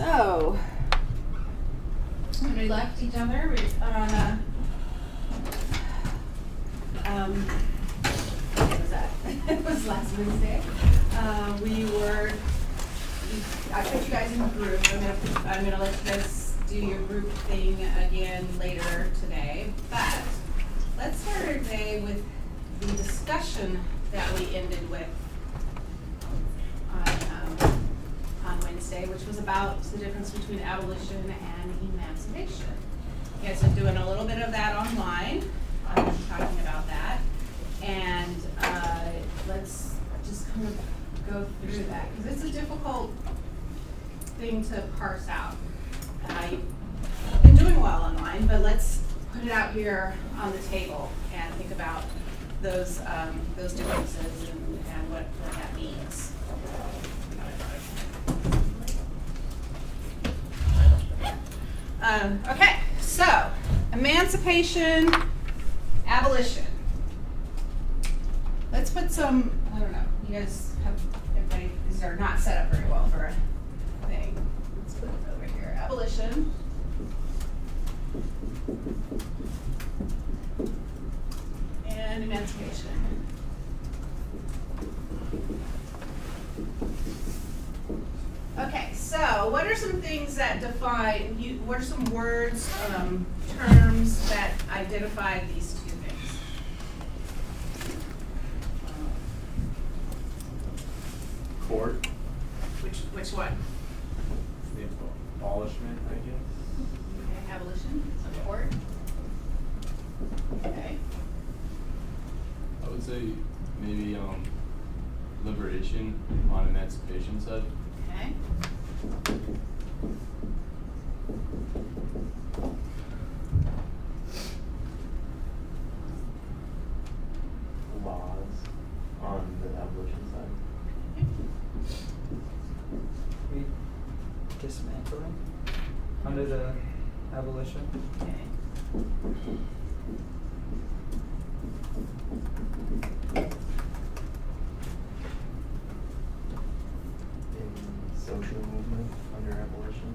So, when we left each other, what was that? It was last Wednesday. I put you guys in a group. I'm gonna let you guys do your group thing again later today. But let's start our day with the discussion that we ended with on Wednesday, which was about the difference between abolition and emancipation. You guys are doing a little bit of that online, talking about that, and let's just kind of go through that, because it's a difficult thing to parse out. I've been doing well online, but let's put it out here on the table and think about those differences and what that means. Okay, so emancipation, abolition. Let's put some, I don't know, you guys have, everybody, these are not set up very well for a thing. Let's put it over here. Abolition. And emancipation. Okay, so what are some things that define, what are some words, terms that identify these two things? Court. Which one? The abolishment, I guess. Okay, abolition, so court. Okay. I would say maybe liberation on emancipation side. Okay. Laws on the abolition side. We dismantling under the abolition. Okay. In social movement under abolition.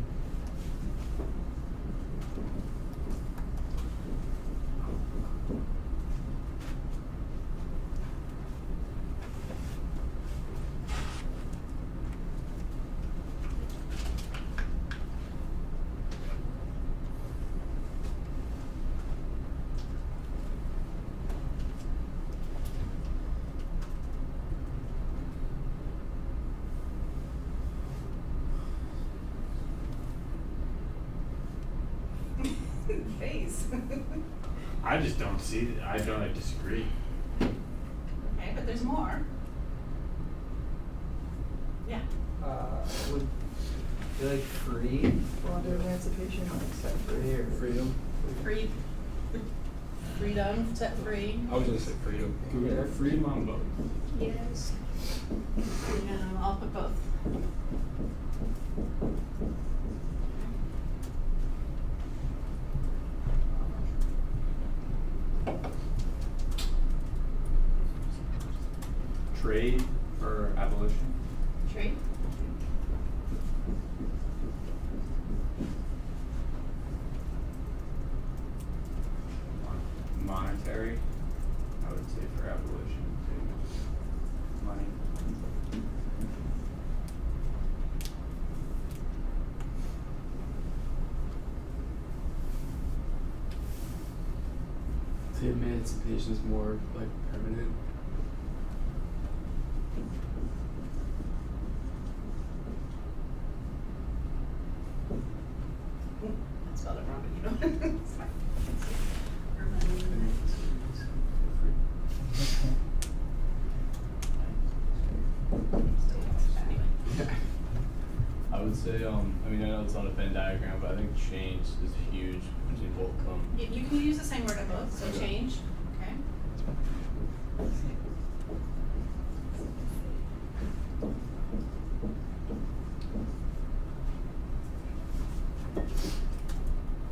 Face. I just don't see it. I disagree. Okay, but there's more. Yeah. Would you like free fall under emancipation, like set free or Freedom. Free. Freedom, set free. I was gonna say freedom. Can we have freedom on both? Yes. Freedom, I'll put both. Trade for abolition. Trade. Monetary, I would say for abolition too. Money. The emancipation is more like permanent. I spelled it wrong, but you know. It's fine. I would say, I know it's not a Venn diagram, but I think change is huge between both of them. You can use the same word on both, so Okay. change, okay?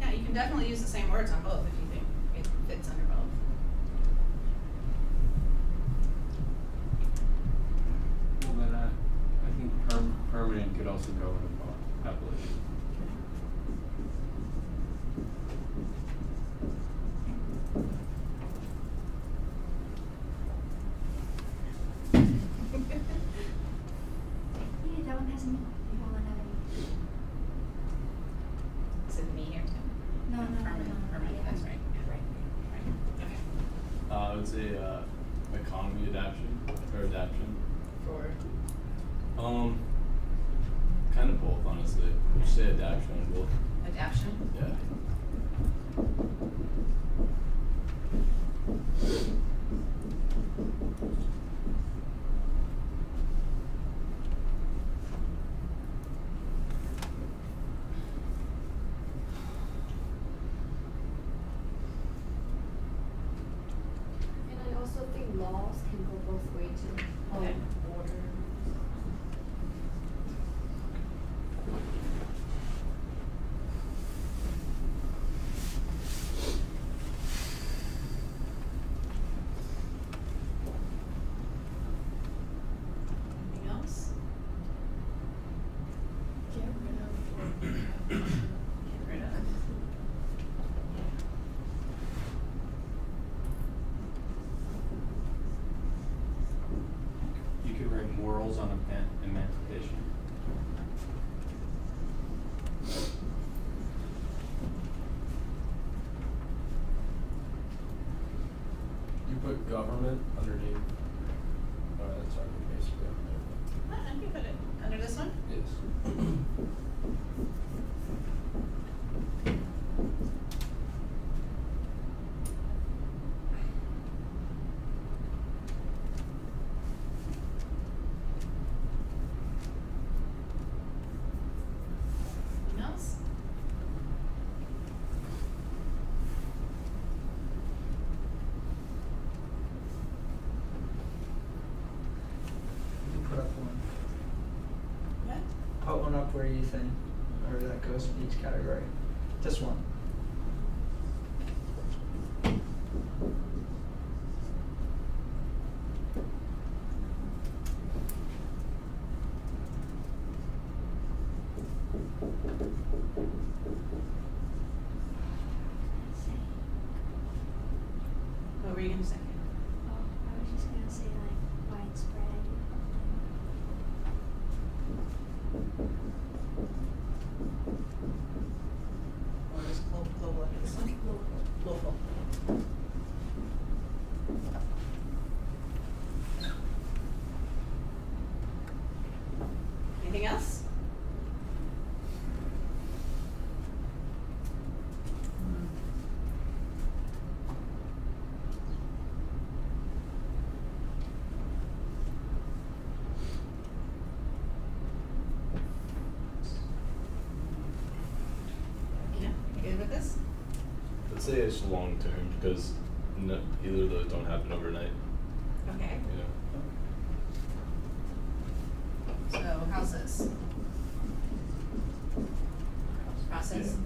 Yeah, you can definitely use the same words on both if you think it fits under both. Well, then I think permanent could also go in both. abolition. Yeah, that one has me. You don't have any. Is it me here too? No, no, no, Permanent, no, permanent, yeah. that's right. Right. Okay. I would say economy adaptation or adaptation. For, Kind of both, honestly. Would you say adaptation and both? adaption? Yeah. And I also think laws can go both ways too. Okay. Order. Anything else? Get rid of. Get rid of. You could write morals on emancipation. You put government underneath. That's already basically up I can put it under this one. there. Yes. Anything else? You put up one. Yeah. Put one up where you think, or that goes in each category. Just one. What were you gonna say? Oh, I was just gonna say like widespread. Or just global under this one? Local. Anything else? Yeah, you good with this? Let's say it's long term because either of those don't happen overnight. Okay, You know. so how's this? Process?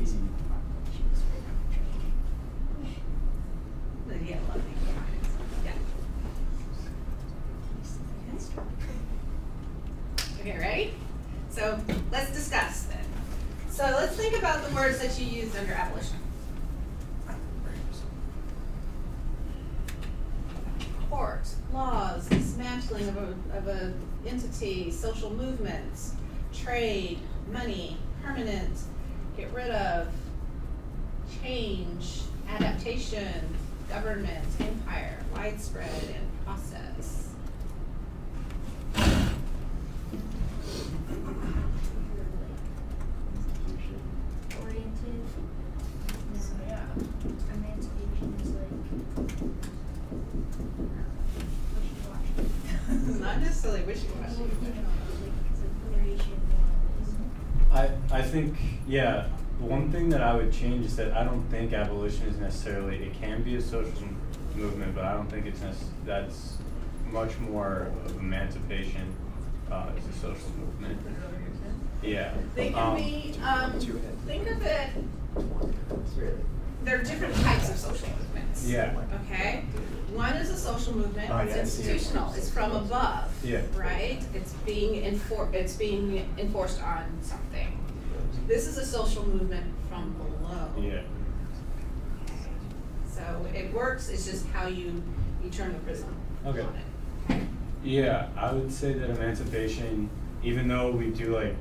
Easy. Yeah, lovely. Yeah. Okay, ready? So let's discuss then. So let's think about the words that you used under abolition. Court, laws, dismantling of a entity, social movements, trade, money, permanent, get rid of, change, adaptation, government, empire, widespread, and process. Oriented. So, yeah. Emancipation is like wishy-washy. Not necessarily wishy-washy. Well, you know, like, 'cause of liberation, moralism. I think, yeah, one thing that I would change is that I don't think abolition is necessarily, it can be a social movement, but I don't think it's that's much more of emancipation, as a social movement. Yeah. They can be, Two heads. think of it, It's really. there are different types of social movements. Yeah. Okay? One is a social movement, Oh, it's yeah, I see it. institutional, it's from above. Yeah. Right? It's being enforced on something. This is a social movement from below. Yeah. So it works, it's just how you turn the prism on Okay. it. Okay? Yeah, I would say that emancipation, even though we do like,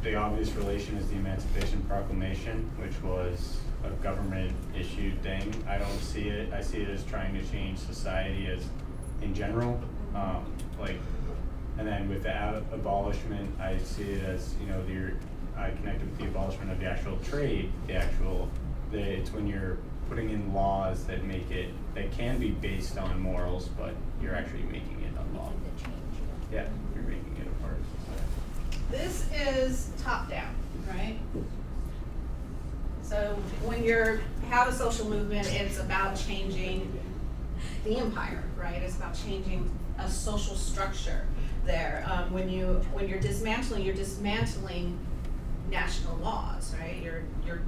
the obvious relation is the Emancipation Proclamation, which was a government issued thing. I don't see it, I see it as trying to change society as, in general, like, and then with the abolishment, I see it as, you know, I connect it with the abolishment of the actual trade, it's when you're putting in laws that make it, that can be based on morals, but you're actually making it a law. The change. Yeah, you're making it a part of society. This is top down, right? So when you have a social movement, it's about changing the empire, right? It's about changing a social structure there. When you're dismantling national laws, right? You're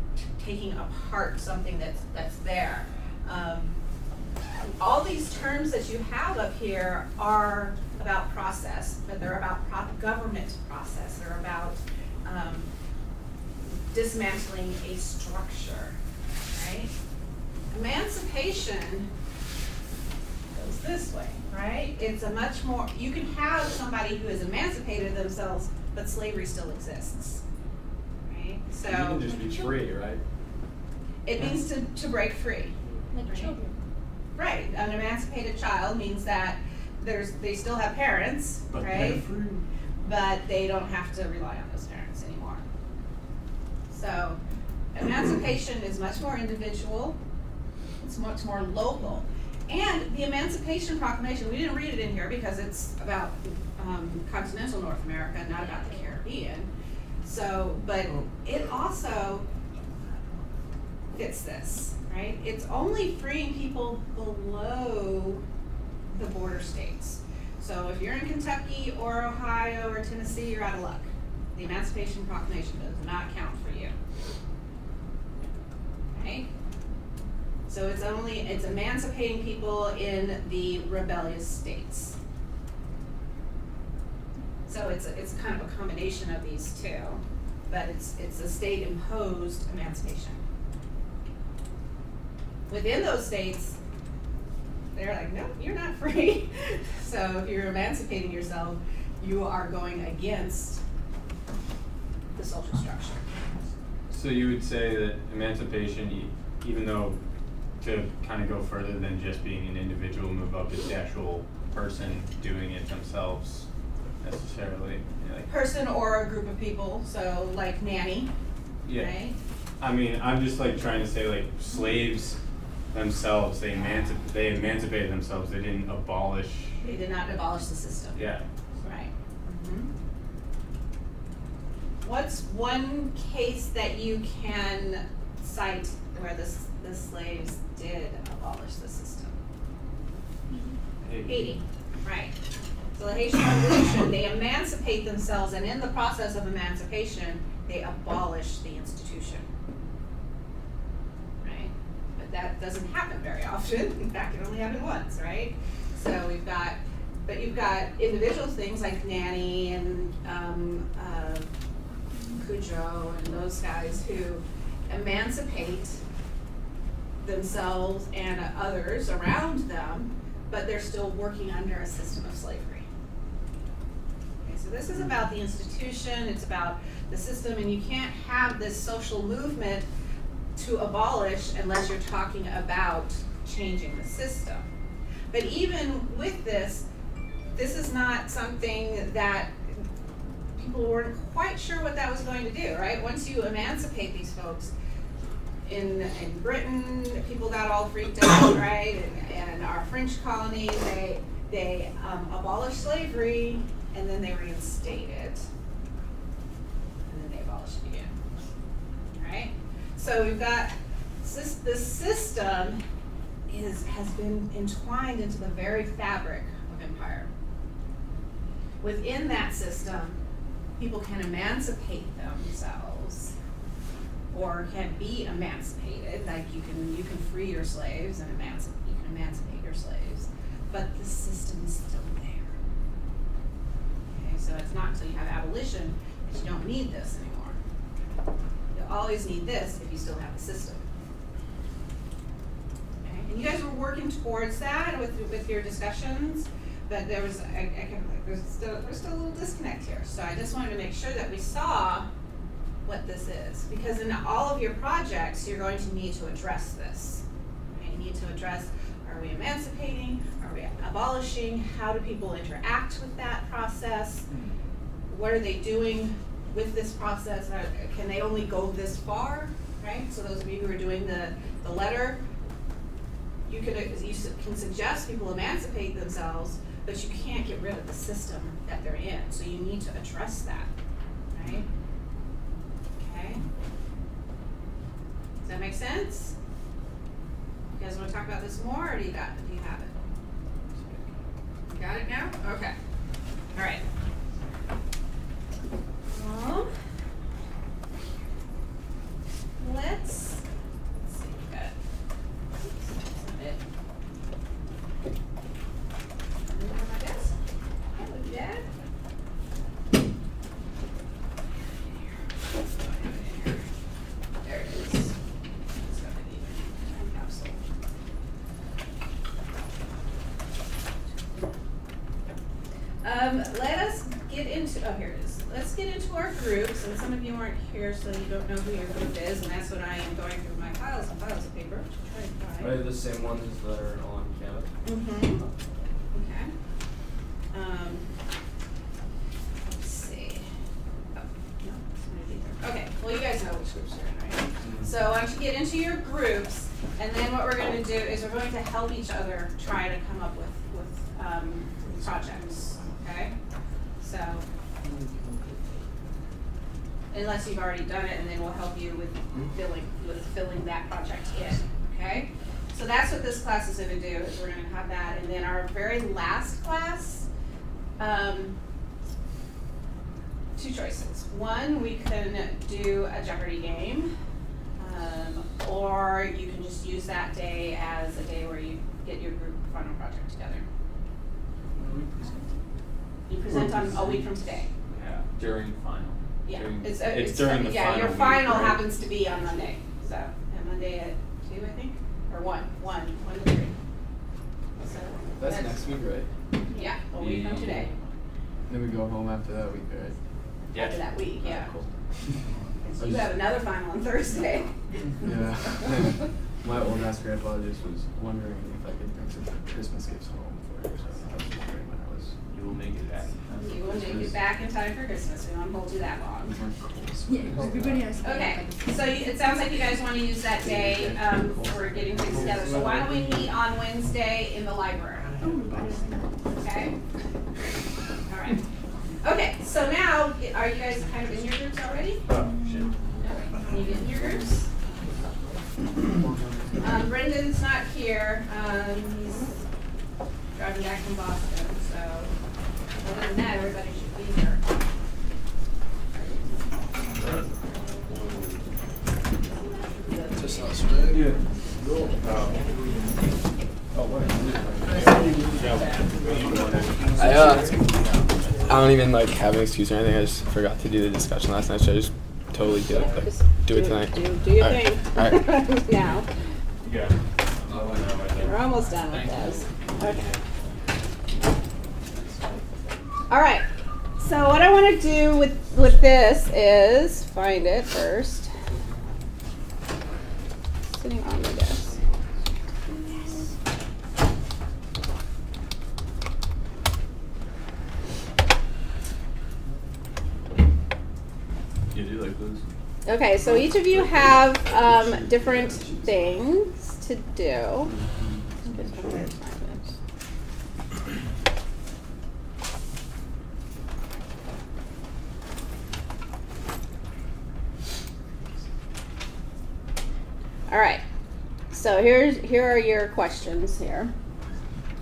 taking apart something that's there. All these terms that you have up here are about process, but they're about government process. They're about dismantling a structure, right? Emancipation goes this way, right? It's a much more, you can have somebody who has emancipated themselves, but slavery still exists, right? So You can just be free, right? it means to break free. Like Right. children. Right, an emancipated child means that they still have parents, But right? they're free. But they don't have to rely on those parents anymore. So, emancipation is much more individual, it's much more local. And the Emancipation Proclamation, we didn't read it in here because it's about continental North America, not about the Caribbean. So, but it also fits this, right? It's only freeing people below the border states. So if you're in Kentucky or Ohio or Tennessee, you're out of luck. The Emancipation Proclamation does not count for you. Okay? So it's emancipating people in the rebellious states. So it's kind of a combination of these two, but it's a state imposed emancipation. Within those states, they're like, no, you're not free. So if you're emancipating yourself, you are going against the social structure. So you would say that emancipation, even though to kind of go further than just being an individual move up, it's the actual person doing it themselves necessarily. You know, like, Person or a group of people, so like nanny, yeah. right? I mean, I'm just like trying to say like slaves themselves, they emancipated themselves. They didn't abolish. They did not abolish the system. Yeah. Right. What's one case that you can cite where the slaves did abolish the system? Haiti, right. So the Haitian Revolution, they emancipate themselves, and in the process of emancipation, they abolish the institution. Right? But that doesn't happen very often. In fact, it only happened once, right? So you've got individual things like Nanny and Cujo and those guys who emancipate themselves and others around them, but they're still working under a system of slavery. Okay, so this is about the institution, it's about the system, and you can't have this social movement to abolish unless you're talking about changing the system. But even with this is not something that people weren't quite sure what that was going to do, right? Once you emancipate these folks, in Britain, people got all freaked out, right? And our French colonies, they abolished slavery, and then they reinstated it, and then they abolished it again, right? So we've got the system has been entwined into the very fabric of empire. Within that system, people can emancipate themselves, or can be emancipated, like you can free your slaves and you can emancipate your slaves, but the system is still there. Okay, so it's not until you have abolition that you don't need this anymore. You'll always need this if you still have the system. Okay, and you guys were working towards that with your discussions, but there was there's still a little disconnect here. So I just wanted to make sure that we saw what this is, because in all of your projects you're going to need to address this. Okay, you need to address, are we emancipating, are we abolishing, how do people interact with that process, what are they doing with this process, can they only go this far, right? So those of you who are doing the letter, you can suggest people emancipate themselves, but you can't get rid of the system that they're in, so you need to address that, right? Okay. Does that make sense? You guys want to talk about this more, or do you have it? You got it now? Okay. All right. Let's see. We got it. Oops, that's not it. That would be bad. There it is. That's what I need. Time capsule. Let us get into, here it is. Let's get into our groups, and some of you aren't here, so you don't know who your group is, and that's what I am going through my piles and piles of paper to try and find. Are they the same ones that are on Canvas? Mm-hmm. Okay. Let's see. Oh, no, it's not either. Okay, well, you guys know which groups you're in, right? So why don't you get into your groups, and then what we're going to do is we're going to help each other try to come up with projects, okay? So, unless you've already done it, and then we'll help you with filling that project in, okay? So that's what this class is going to do, is we're going to have that, and then our very last class, two choices. One, we can do a Jeopardy game, or you can just use that day as a day where you get your group final project together. You present on a week from today. Yeah, during final. Yeah, It's during the yeah, your final final week, right? happens to be on Monday. So, and Monday at 2, I think, or 1 to 3. So That's next week, right? Yeah, a week from today. Then we go home after that week, right? After that week, yeah. Cool. So you have another final on Thursday. Yeah. My old ass grandpa just was wondering if I could bring some Christmas gifts home for her, so I was just wondering when I was. You will make it back. You will make it back in time for Christmas. We won't hold you that long. Yeah, everybody has. Okay, so it sounds like you guys want to use that day for getting things together. So why don't we meet on Wednesday in the library? Okay? All right. Okay, so now, are you guys kind of in your groups already? Oh, shit. Can you get in your groups? Brendan's not here. He's driving back from Boston, so other than that, everybody should be here. Just us, right? Yeah. I don't even like have an excuse or anything. I just forgot to do the discussion last night, so I just totally do it. Like, do it tonight. Do your All right. thing. All right. Now. Yeah. We're almost done with this. Okay. All right. So what I want to do with this is find it first. Sitting on my desk. You do like those? Okay, so each of you have different things to do. All right, so here are your questions here.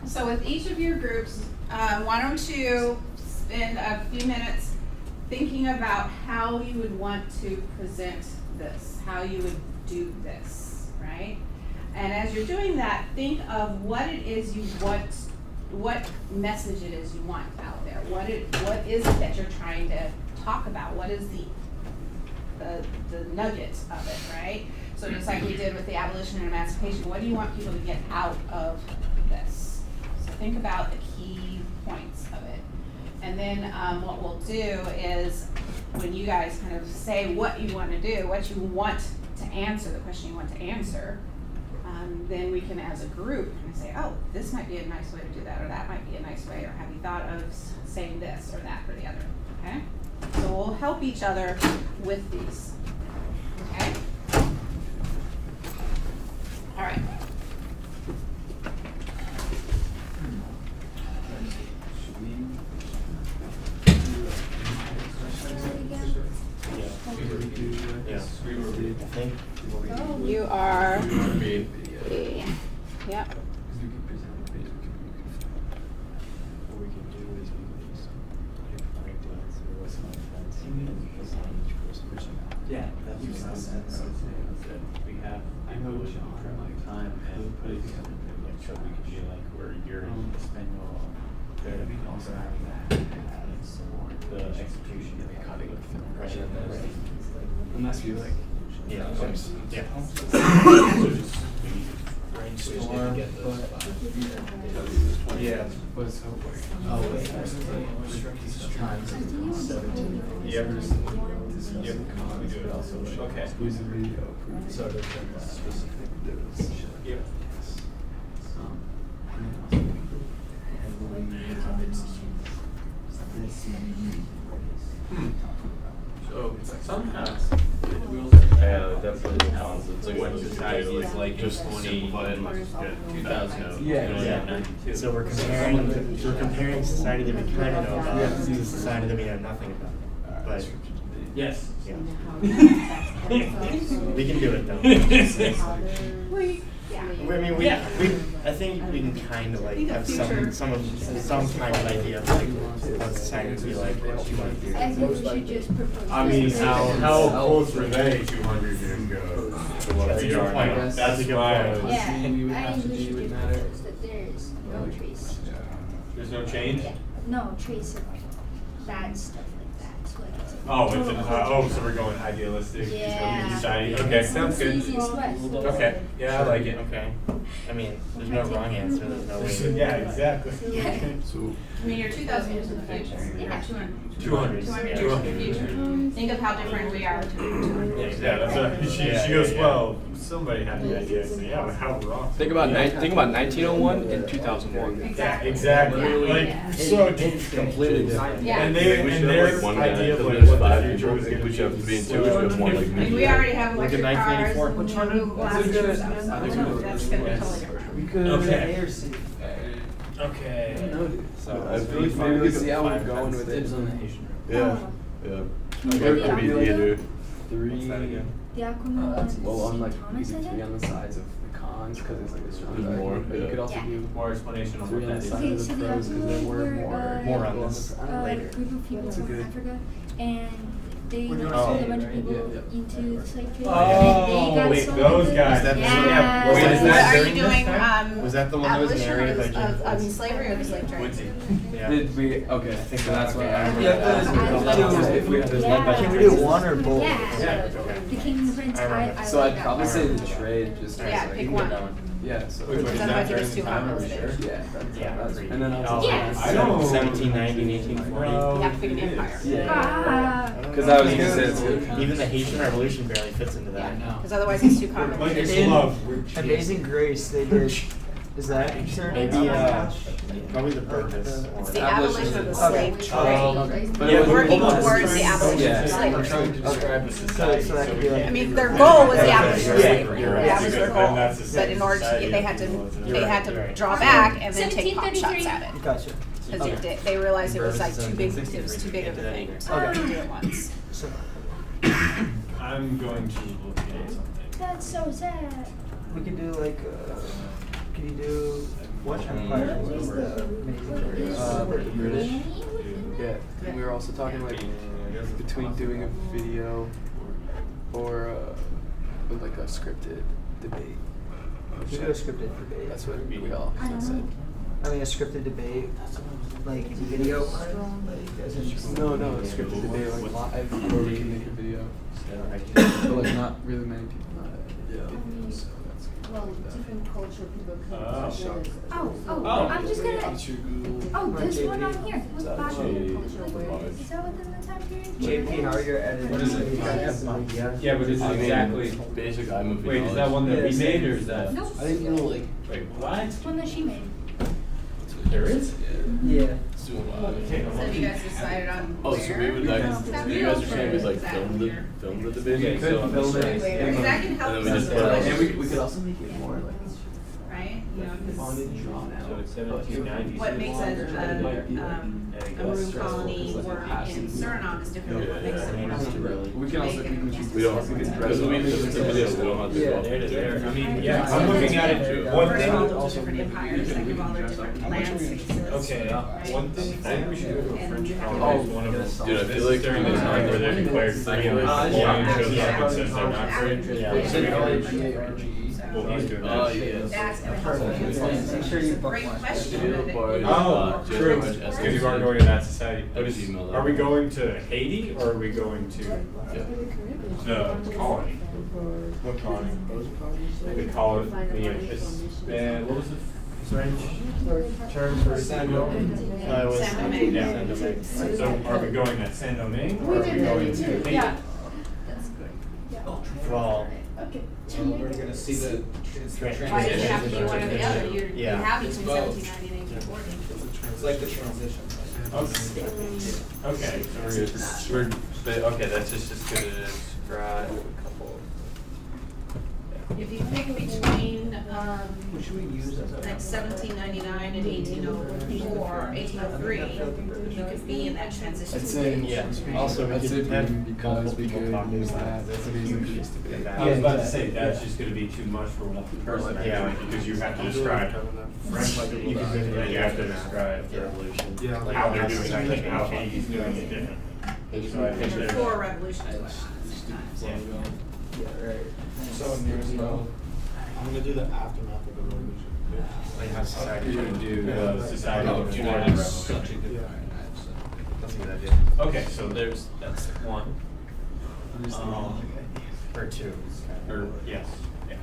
So with each of your groups, why don't you spend a few minutes thinking about how you would want to present this, how you would do this, right? And as you're doing that, think of what it is you want, what message it is you want out there. What is it that you're trying to talk about? What is the nugget of it, right? So just like we did with the abolition and emancipation, what do you want people to get out of this? So think about the key points of it. And then what we'll do is when you guys kind of say what you want to do, what you want to answer, the question you want to answer, then we can as a group kind of say, oh, this might be a nice way to do that, or that might be a nice way, or have you thought of saying this or that or the other, okay? So we'll help each other with these, okay? All right. I think. You are B. B. Yep. We can present the basic What we can do is we can just break dance or what's my friends on each person. Yeah, that makes sense. We have abolition from like time and put it together like so we can be like where you're in Espanol. There we can also have that the execution of the cutting of film. Right. unless you like. Yeah. Yeah. So just Brainstorm. Yeah. But it's so like. Oh wait. Times 17. you ever we do it also like okay. Squeeze the video. So to specific Yep. So somehow Yeah, definitely counts. It's like when society is like just just 20 2000. Yeah. So we're comparing society that we kind of know about to society that we know nothing about. But Yes. yeah. We can do it though. I mean, I think we can kind of like have some kind of idea of like what society would be like, what you want to do. I think we should just propose. I mean, this. how close were they 200 years ago to what That's a we good are point. now? That's a good point. Yeah, we would I have think to we do should would just matter. propose that there is no trace. There's no change? Yeah. No trace of bad stuff like that. So like it's a Oh, it's total so we're going idealistic. Yeah. Society. Okay, sounds good. easiest way. Okay, yeah, I like it. Okay. I mean, there's no wrong answer. There's no way. Yeah, exactly. Yeah. So. I mean, you're 2,000 years in the future. Yeah. 200. 200. 200 years in the future. Think of how different we are to 200 years. Yeah, that's she goes, well, somebody had the idea, so yeah, but how wrong. Think about 1901 and 2001. Yeah, exactly. Like, so completely different. Yeah. And We their should have like one guy idea of that like lives what the 5 future people. was I think going we to should have to be in 2 be. we should have one like Like me. we already have Look at electric cars 1984. and Google Glasses and stuff, so that's gonna be totally different. We could Okay. A or C. Okay. So I feel like Maybe we could see how we're five going times with it. Yeah. Yeah. Maybe Could be theater. 3. Well, on like Diácono you could 3 on the sides of the cons because it's like a strong There's more, argument. But you yeah. could also Yeah. do More explanation on 3 what on that the is. side Okay, of so the the pros because there were Diácono more More on this later. group of people That's a from good- Africa, and they We're doing sold a it. bunch of people Yeah. into the slave trade. Oh, and they got wait, sold those into- guys. Is that the- Yeah. was Wait, is What that are you during this doing, time? Was that the one that was abolition narrated by of, Jim? I mean, slavery or the slave trade? Woodsy. Yeah. Did we? Okay, I think that's what I Yeah. remember. Yeah. If we had this Yeah. led by Can we do one or both? Yeah. The King Prince, I remember. I So like I'd that probably one. say the trade just Yeah, as, like, pick one. Yeah, so Wait, Because is that otherwise it during gets the too time, are we complicated. sure? yeah, Yeah. that's and then Oh, also Yes. I don't- 1790 and 1840. No. You have to pick an empire. Yeah. Ah. because I was gonna say it's good. Even the Haitian Revolution barely fits into that. Yeah, because otherwise it's too Like complicated. it's love. Amazing Grace, they did. Is that certain? Maybe probably the purpose. It's Or the abolition of the slave trade. But Yeah, it was Working hold on. towards the abolition Yeah. of We're slavery. trying to describe the society. So that could be we like- I can't- mean, their goal was the abolition of Yeah, slavery. you're right. That was their And goal. that's the But same in order to, society they had to, as they had You're to right. draw back and then take pot shots 1733. at it. Gotcha. Because they realized it was like too big, it was too big of a thing, so they didn't do it once. So, I'm going to look at something. That's so sad. we could do like, can you do, what empire was the Amazing Grace? The British. Yeah, and we were also talking like between doing a video or like a scripted debate. We should do a scripted debate. That's what we all said. I mean, a scripted debate, like video. Like, as in- No, a scripted debate like live, where we can make a video. But like not really many people know that. So that's Well, different culture people Oh. come Oh. I'm just gonna. What's your Google? Oh, this one on here. Is What's that body actually culture awareness? Is that within the time period? JP, how are your editing? What is it? Yeah, but is I it mean, exactly, basic iMovie wait, is that knowledge. one that we Yes. made, or is that? Nope. I think you'll like. Wait, what? It's one that she made. There is? Yeah. It's doing a lot. So have you guys decided on Oh, so we would like, so you guys are saying we'd like film the debate? Okay, so I'm film just it. saying. That can help And then we us just put it on. push, And we could also make it more like right? You know, 'cause bonded, drawn out. So it's 1790s. what makes a maroon colony Like, work in Suriname is different than what Yeah, makes yeah. it work. We can also Make it We don't, just- because we, if it's a video, we don't have to Yeah. go. There to there. I mean, Yeah, yeah, I'm looking at it, one First thing. of all, those different empires, think of all their different land spaces. Okay, one thing, I think we should go to a French colony as one of them. Dude, I feel like During the time where they declared freedom, Yeah. Hawaiian shows up Yeah. and says they're not free. Yeah. So we can- Well, he's doing Oh, that. yeah. That's gonna help. Make sure you It's a great bookmark. question, Video but part it- is, Oh, just true, how much because essence you are you- going to that society. I just emailed that. Are we going to Haiti, or are we going to Yeah. the colony? What colony? The colony, what was the French term for Saint Domingue? It was San Domingue. Yeah. San Domingue. So are we going to Saint Domingue, or are we going to Haiti? Yeah. Well, We're gonna see the Why does it have to be one or the other? You Yeah. have between It's both. 1790 and 1840. It's like the transition. Okay, so okay, that's just gonna describe a couple. If you pick between, What should we use as a? like 1799 and 1804, 1803, you could be in that transition I'd say, stage. yeah. Also, we I'd say could have because multiple we people could talking use about that. this. It's a huge piece to be. I was about to say, that's just gonna be too much for one person, I Yeah. feel like, because you have to describe French, and you have to describe the revolution. how they're doing it, and how Haiti's doing it different. So I think there's. Before revolution is what happens sometimes. Yeah, right. So I'm gonna do the aftermath of the revolution. Like how society You're gonna do the society Oh, before you the know, it's revolution. That's a good idea. Okay, so that's one. Or two. Or, yes, yeah.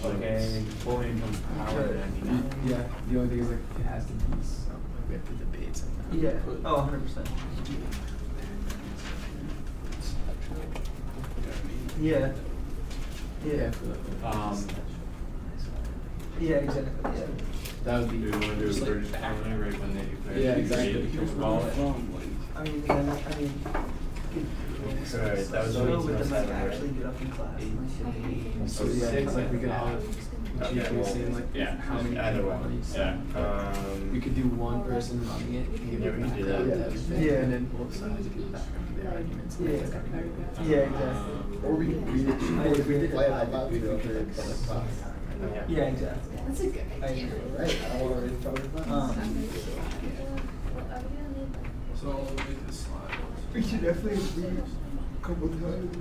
Okay, full income power, Yeah, the only thing is like it has to be some, like we have the debates and Yeah. Oh, 100%. Yeah. Yeah. Yeah, exactly. Yeah. that would be. Do you wanna do a just like- British colony right when they declare? Yeah, the exactly. independence of all? I mean, again, So that was so the with them like 1807, actually right? get up in class. So yeah, like we could have, Okay, we well, saying like yeah. how many Either way. colonies. Yeah. We could do one person running it and give Yeah, it we back could do that. to everything, Yeah. and then both sides give back to their arguments. and Yeah. that's kind of- Yeah, exactly. Or we could read it, or if we did play it out loud, we could Yeah. Yeah, exactly. That's a good I idea. agree. Right, I don't wanna read it from the class. So I'll make this slide. We should definitely read a couple times.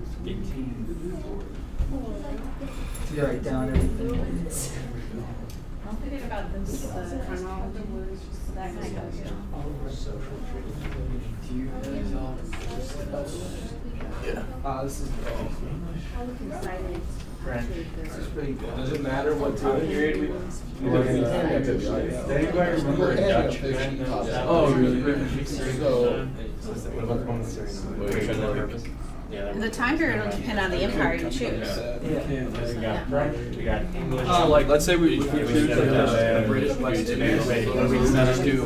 To write down everything. I'm thinking about this, chronology, that kind of stuff. Do you guys all? Yeah. This is. This is pretty good. Does it matter what time period we? Does anybody remember a Dutch event? Oh, really? What about the one with Suriname? Wait, For try what that. purpose? Yeah. that The was- time period will depend on the empire you choose. Yeah. We got French, we got English. So like, let's say we Yeah, we choose should like have a done British that. West Indian. Wait, what What we we decided just to do? do?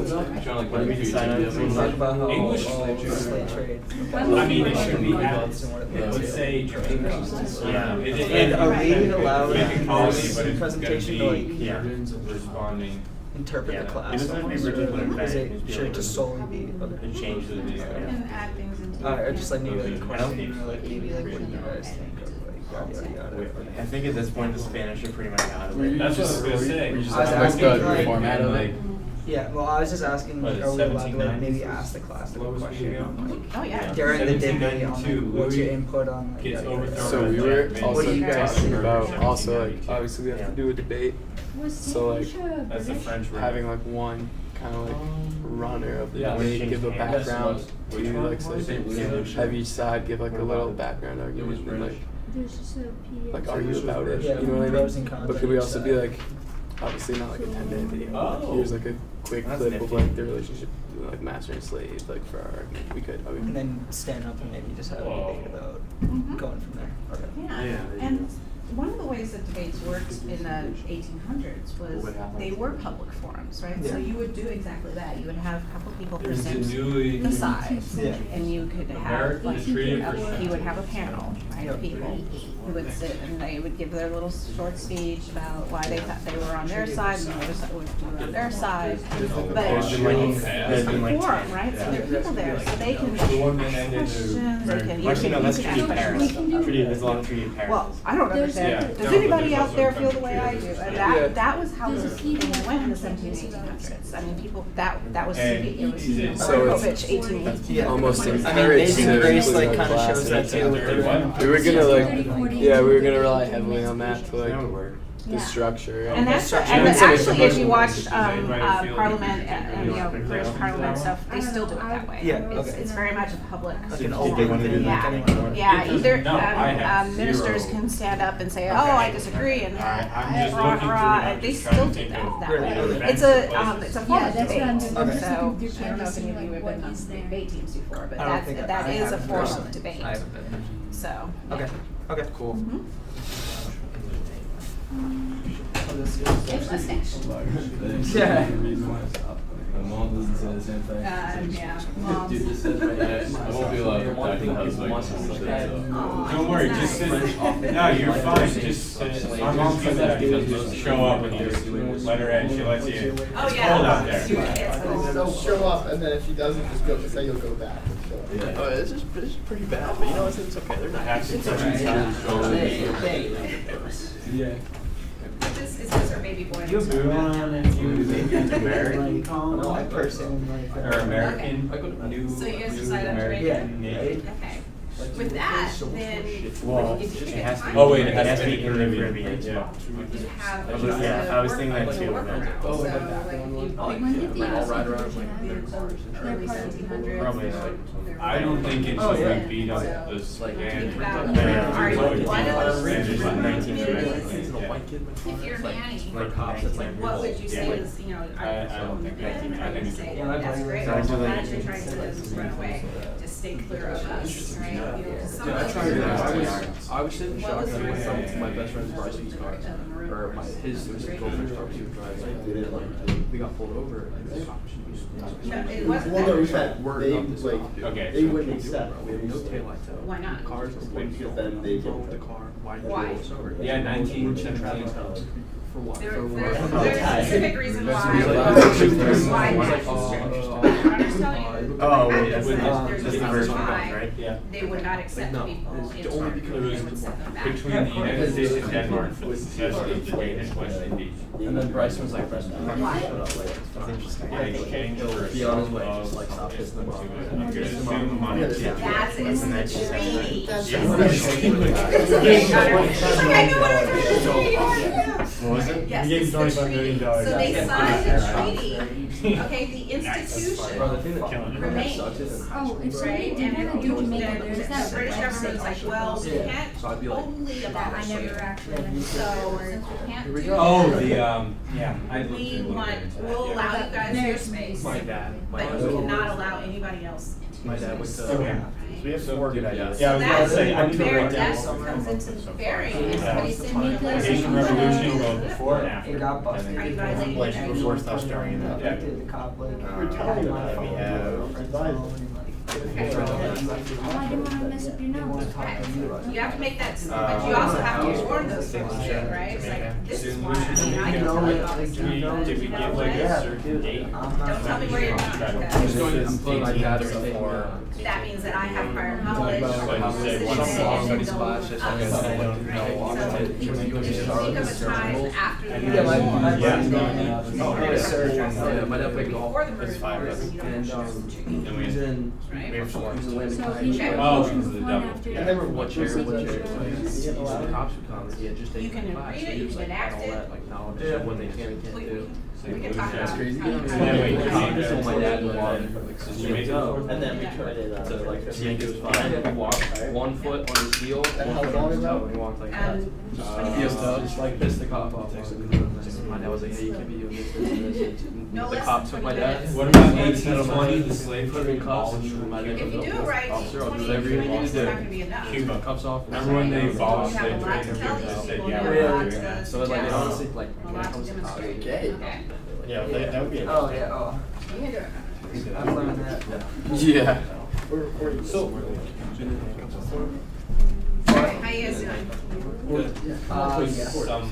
What did we decide on? We talked about how English slave trade. I mean, it should be, Yeah. let's say Jamaica. Yeah. And are we allowed We can call it, this but it's gonna presentation be to, like, Yeah. responding. interpret Yeah. the class? It doesn't have to be almost, rigid, or but is it it, be should it like- just solely be other? It changes the video. You can add things into. Or just like maybe like a I don't question, think or like maybe like what do you guys think of like yada yada yada. I think at this point the Spanish are pretty much out of it. That's what I was gonna say. We just I was have like asking, the like- format of it. Yeah, well, I was just asking, What, like, are we allowed to like 1790s? maybe ask the class like a Lowest we question can on go? like Oh, yeah. during the debate on 1792, like, what's your Louis input on like gets yada, yada, overthrown. yada. So we were What also do you guys talking think? about also like 1792. obviously we have to do a debate. So like That's the French word. having like one kind of like runner of the Yeah, debate which give a is- background Which to one? like say St. Lucia. have each side give like a What little about it? background It was argument and like British. There's just a PDF. like argue about it. Yeah, You know what I pros and mean? cons But on could we each also be side. like obviously not like a 10-minute video. Oh. Like, here's like a quick That's clip of nifty. like the relationship like master and slave like for our argument. We could. And then stand up and maybe just have a debate about Mhm. going from there. Okay. Yeah, and one of the ways that debates worked in the 1800s was they were public forums, right? So Yeah. you would do exactly that. You would have a couple people There's the present newly the sides, Yeah. and you could have American like Treaty you Percent. would have a panel, right, of people who would sit and they would give their little short speech about why they thought they were on their side and the other side would be on their side. But There's been like, there's been like forum, 10. right? So there are people there, so they can The one that ask ended in questions, they can, you Actually, no, can that's ask Treaty of questions. Paris. There's a lot of Treaty of Paris. Well, I don't understand. Yeah. Does No, but anybody there's out also there a feel the country way I that do? is- And Yeah. that was how There's a things PDF went in the on 1700s, 1800s. I mean, people, that was, And it was is it- So it's- Popovich, 18. Yeah. Almost I mean, encouraged Amazing to Grace include like in kind of class shows that too with the What? We were gonna 30, like 40. yeah we were gonna rely heavily on that for like That would work. the structure And that's, structure. and And some actually, if you information. watch, Does anybody feel Parliament, like- and, you know, British Parliament stuff, they still do it that way. Yeah, It's, okay. it's very much a public. Like an Did open they wanna do thing, that? like anyone. Yeah, It either, doesn't- no, I have ministers zero. can stand up and say, oh, I disagree, and Alright, I'm just rah, looking rah, through it, I'm and they just trying still to do think that of that Really? way. Okay. It's a form Yeah, of that's what I'm debate, doing. Okay. so, You're I don't know trying if to see any of you like have been what on is there. debate teams before, but I don't think that I is a haven't form personally. of debate, I haven't been. so. yeah. Okay. Okay. cool. Mhm. Yeah. My mom doesn't say the same thing. Yeah, moms. Dude, this says right here, I won't be allowed to talk to husband or something, so. Aw, Don't worry, nice. just sit. No, you're fine. Just sit. My mom said that you just show up and you just let her in. She lets you in. Oh, It's yeah. cold out there. They'll show up, and then if she doesn't, just go say you'll go back. Yeah. Oh, this is pretty bad, but you know what? It's okay. They're not. Have to It's put okay. Yeah. Is this her baby boy? You move on and you American No, I personally like or American So you guys decided on American Jamaican? Navy. Okay. With that, then, Well, if you it get has to time. be- Oh wait, it It has has to to be be in the Caribbean. Yeah. You have. I was- yeah, I was thinking that too. So, like, if you When did the I'll ride around Association like have their it? cars and They're early part of the 1700s. Probably they're- like- they're- I don't think it's Oh, yeah. would beat up So, the stand. think about, Yeah. are you one of those Standards like communities? If you're a nanny. Like cops, it's like What would you say Yeah. is, you know, I don't think that's- I think it's say, important. that's great, So I do I'm like- glad you're trying to run away, just stay clear of us, right? You know, 'cause some Yeah, I of tried those- to. I was sitting in What was shotgun the with result? my best friend's Bryson's car, or his girlfriend's car. He was driving. And, like, we got pulled over. And the cop should be. No, it wasn't Well, no, we that. said Word they, up this like, cop, dude. Okay. they wouldn't accept. We have no taillights out. Why not? Cars were waiting. Because then they drove the get- car. Why did you Why? pull us over? Yeah, 1917. For what? There, For there's what? a specific reason why. He's like, why oh, that's oh, restricted. I'm just telling you. Oh, wait, that's There's the reasons version why right? Yeah. they would not accept No, people it's in only charge. because They it was would send them back. Between the United States and Denmark for the possession of the Danish West Indies. And then Bryson was like, Bryson, Why? shut up, like, it's fine. interesting. In exchange for Be on his way, of just like stop pissing them off. I'm gonna assume money. That's, it's And the then she said treaty. that. I know what I'm saying. What was it? Yes, We gave it's the $25 million. treaty. So they That's signed it. the treaty, okay, the institution. Bro, the thing that Killing it. Remains. sucks is in Oh, if somebody Right, didn't and have if it you, in Jamaica, then there's the that British government's like, well, we Yeah. can't So I'd be like, totally that I abolish never you. actually went to. So, since we can't Here we do go. Oh, that, the yeah, I looked we a little want, bit into that, we'll yeah. allow you guys your There's space, my dad. but you cannot allow anybody else into My your dad went space. to. Okay. So we have some more good ideas. Yeah, I So was gonna that's say, I need to where write down death what we've comes come into up with so far. varying, is Yeah. place in Make the us- Asian Revolution, well, before and after. It got busted. And then- Are you guys able Like to- before stuff during Yeah. that. The cop like. We're telling them my that we phone, have my girlfriend's phone, and, like, I didn't wanna mess up your notes. You have to make that, but you also have to warn those things too, right? It's like, this is why, I mean, I can tell you all this stuff. Did we give like a certain date? Don't tell me where you're going, I'm just going to because unplug my dad before. that means that I have prior knowledge. Somebody's class, just like So, you think of a time after the Yeah, my merger. Yeah, my dad played golf. Before the merger, It's five of us. you don't And, choose to. And we- he's in, Right? We have four. he's in Landon So County. he should Oh, choose because of the one double. after. I remember what chair, Proceed what to chair. choice. The cops would come, and he had just You taken can class, read so it, he you was can like, enact all it. that, like, knowledge Yeah. of what they can and can't do. We can talk about. That's crazy. how you Yeah, wait, practice. can you told my dad Did to you make it before? And then we tried it to like to make it fine. He walked 1 foot on his heel, 1 foot on his toe, and he walked like that. And He was just like pissed the cop off. My dad was like, hey, you can't be doing this, this, and this. No The less cop than took 20 my dad. minutes. What about He said, 1820, the slave put him in cuffs, and trade? my dad If you goes, do it right, officer, I'll do 20 whatever you want minutes to is do. not gonna be enough. Cuba. Cuffs off. Remember when they abolished You have a slave lot trade? to tell They these said, people, yeah, you we're have a not lot doing that. to So like, suggest, honestly, like, a when it lot to comes to college. demonstrate. Okay. Yeah, that would be. Oh, yeah, oh. You can do it. I've learned that. Yeah. Alright, how you guys doing? Yeah. Some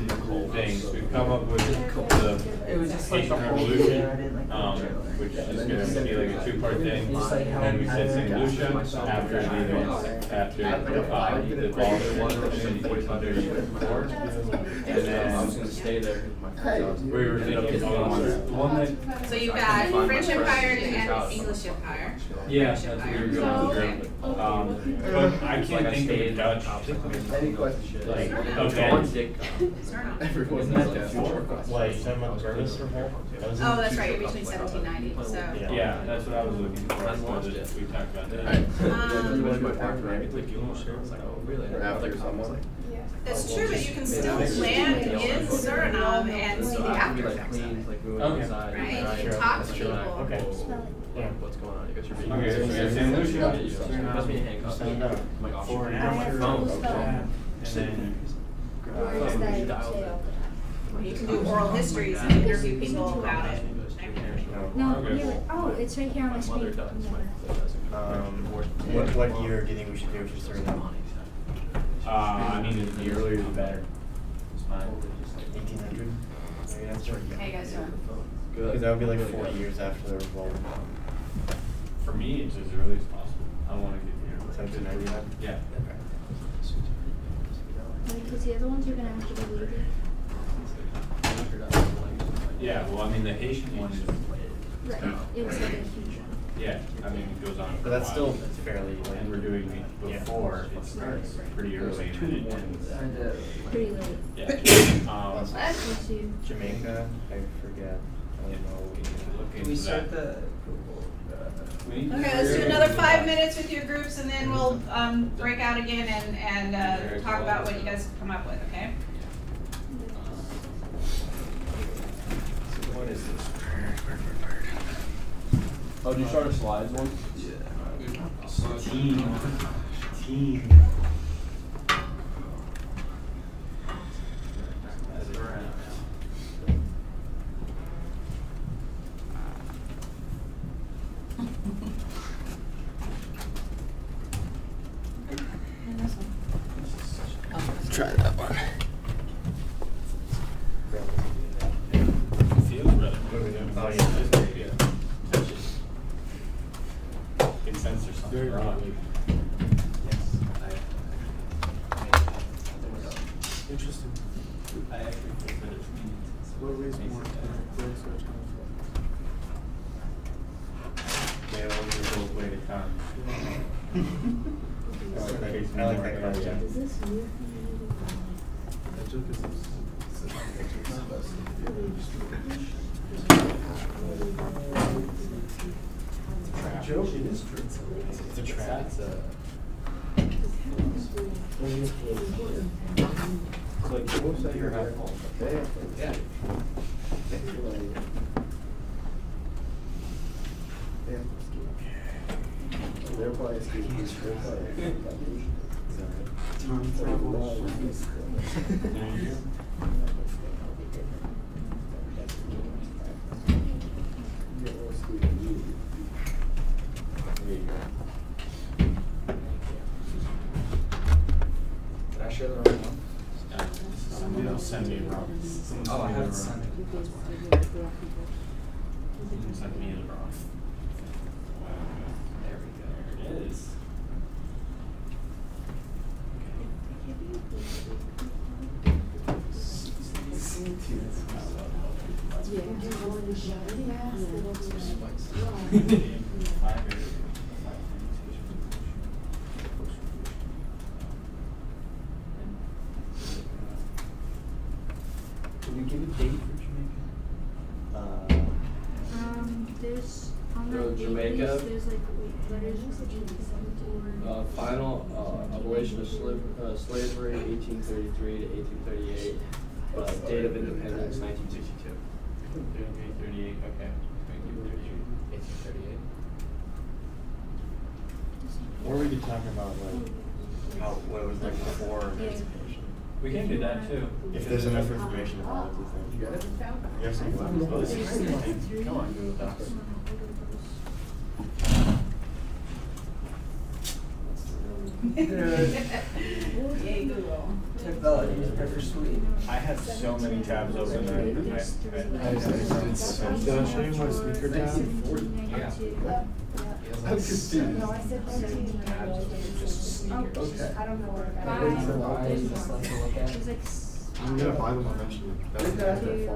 things, we've come up with the It was just like Asian the whole Revolution, thing, I didn't like the trailer. which is gonna be like a two-part thing. And then we said St. Lucia after the events, after the abolition in 1434. And I was then gonna stay there. My friends we were thinking, the one that, So you've got French Empire and English Empire. yeah, British that's what we were Empire. going through. But I can't think of a Dutch, Any questions? like, One event. dick. Start on. Everyone Like, you talking about the Burmese revolt? That was in Oh, that's right, you're between 1790, so. Yeah. Yeah, that's what I was looking for. I launched it. We talked about that. After someone. That's true, but you can still land in Suriname and see the after effects of it. Okay. Right? You talk to people. Okay. Yeah. What's going on? You got your video. Okay, so we got St. Lucia. Must be in handcuffs. Stand up. My gosh. Before and I have after. full Okay. spell. And then, Where is that jail? You can do oral histories and interview people about it. No, Okay. here, oh, it's right here on my My mother screen. does. My dad doesn't. What year do you think we should do for Suriname? I mean, the earlier the better. It's fine. 1800? Maybe that's right. How you guys doing? Because that would be like 40 years after the revolt. For me, it's as early as possible. I wanna get here. 1791? Yeah. Because the other ones are gonna have to be legal. Yeah, well, I mean, the Haitian one is, Right, it's like a huge one. yeah, I mean, it goes on. for But a that's while. still fairly, like. And we're doing it before, it starts pretty early and then it ends. Pretty late. Yeah. Let's see. Jamaica, I forget. I don't know. We can look We into start that. the. We need to Okay, let's do figure another out 5 minutes with your groups and then we'll, break out again and talk about what you guys have come up with, okay? What is this? Oh, did you start a slides one? Team. Try that one. Feels really. Oh, yeah. Can sense there's something wrong. Interesting. I actually think that it's What weighs more? They always are both way to come. I like that question. Is this new? Joke, it is true. It's a trap. It's like your household. Yeah. They're probably skiing. Time There you go. Oh, I haven't signed it. It's like me and LeBron. There we go. There it is. Did you give a date for Jamaica? There's on So that Jamaica? database, there's like letters or Final abolition of slavery, 1833 to 1838. Date of independence, 1962. 38, okay. 1838. Or we could talk about like how what it was like before emancipation. We can do that too. If there's enough information about it, you think? You have some left. Come on, Google Docs. Yay, Google. Technology is never sweet. I have so many tabs open that Did I show you my speaker tab? I'm confused. No, I said 17. Okay. I don't know where that Bye. is. Why is this like to look at? There's like I'm gonna buy them eventually. That's Okay.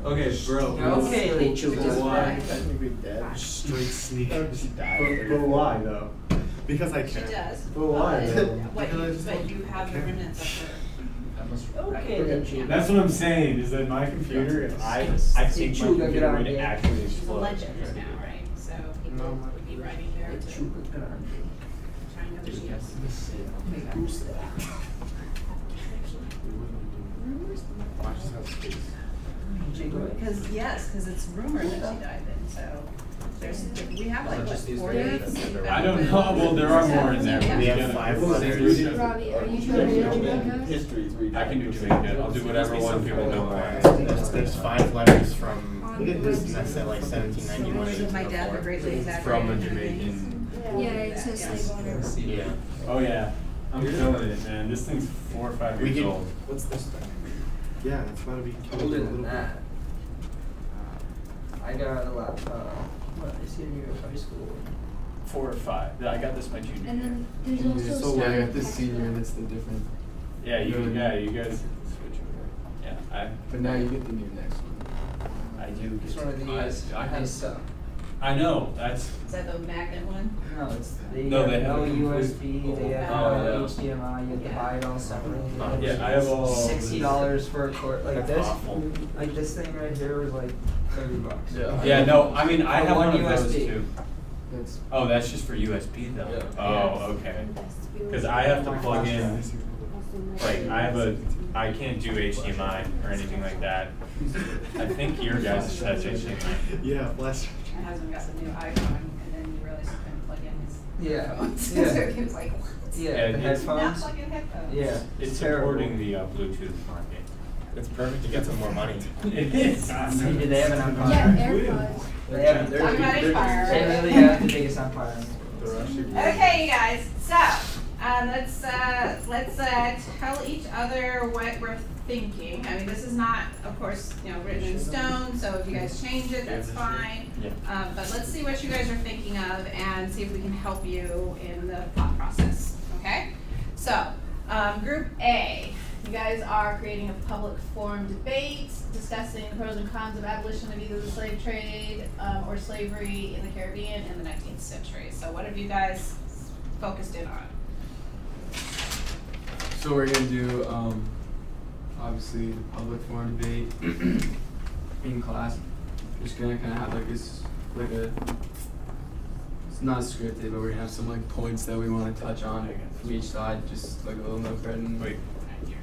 Okay, bro. Okay, Lechu. Why? Technically dead. Straight sneakers. But why though? Because I She can. does. But why? But you have the remnants of her. Okay, Lechu. That's what I'm saying, is that my computer, I think my computer would actually She's a explode. legend now, right? So people would be writing there to try and know who she is. Watch this have space. Because it's rumored that she died then, so we have like Just these 40. days. I don't know, well, there are more in there. We have 5 letters. Robbie, are you trying to do Jamaica? History 3. I can do Jamaica, I'll do whatever one people don't want. There's 5 letters from, and that's at like 1791. My dad would greatly exaggerate. From a Jamaican. yeah, it says slave owner. Yeah. Oh yeah, I'm feeling it, man, this thing's 4 or 5 We years can- old. What's this thing? Yeah, it's about to be Older than that. I got a lot, what, I see in your high school. 4 or 5, I got this my junior And year. then there's also Yeah, I stuff got this like senior and it's the different. Yeah, you guys switch over. Yeah, But now you get the new next one. I do. It's one of these, I have- nice, I know, that's, Is that the magnet one? no, it's, they No, have they have no a complete- USB, they have Oh, no yeah. HDMI, you have to buy it all separately. yeah, I have all. $60 for a cord, like That's this, awful. like this thing right here was like $30. Yeah, no, I mean, I For have one one of those USB. too. That's Oh, that's just for USB though? Yeah. Oh, okay. Cause I have to plug in, like, I can't do HDMI or anything like that. I think your guys has HDMI. Yeah, bless. My husband got the new iPhone, and then you realize you couldn't plug in his Yeah, headphones. So yeah, he was like, what? yeah, Yeah, the it's- Not headphones, plug in headphones. yeah, It's terrible. supporting the Bluetooth market. It's perfect to get some more money. It is. Do they have an Empire? Yeah, AirPods. They have, Talk about Empire. they really have the biggest Empire. Okay, you guys. So let's tell each other what we're thinking. I mean, this is not, of course, written in stone. So if you guys change it, that's fine. Yeah. But let's see what you guys are thinking of and see if we can help you in the thought process. Okay. So group A. You guys are creating a public forum debate, discussing the pros and cons of abolition of either the slave trade or slavery in the Caribbean in the 19th century. So what have you guys focused in on? So we're gonna do obviously the public forum debate in class. Just gonna kind of have like this it's not scripted, but we're gonna have some like points that we want to touch on from each side, just like a little notepad. And Wait.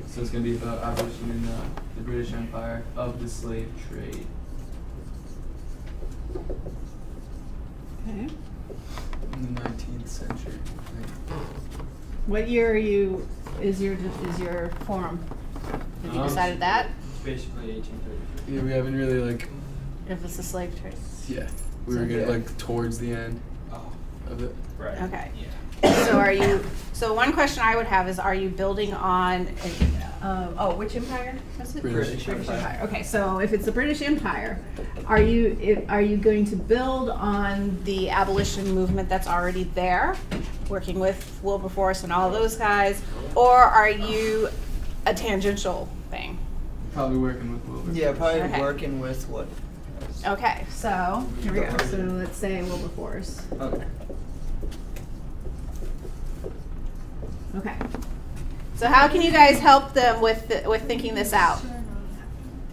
So it's gonna be about abolition in the British Empire of the slave trade. Okay. In the 19th century. What year is your forum? Have you decided that? It's basically 1833. Yeah, we haven't really like. If it's the slave trade. Yeah, we were getting like towards the end of it. Right. Okay. So so one question I would have is, are you building on Which empire was it? British Empire. Okay, so if it's the British Empire, are you going to build on the abolition movement that's already there, working with Wilberforce and all those guys, or are you a tangential thing? Probably working with Wilbur. Yeah, probably Okay. working with what? Okay, so here we go. So let's say Wilberforce. Okay. Okay. So how can you guys help them with thinking this out?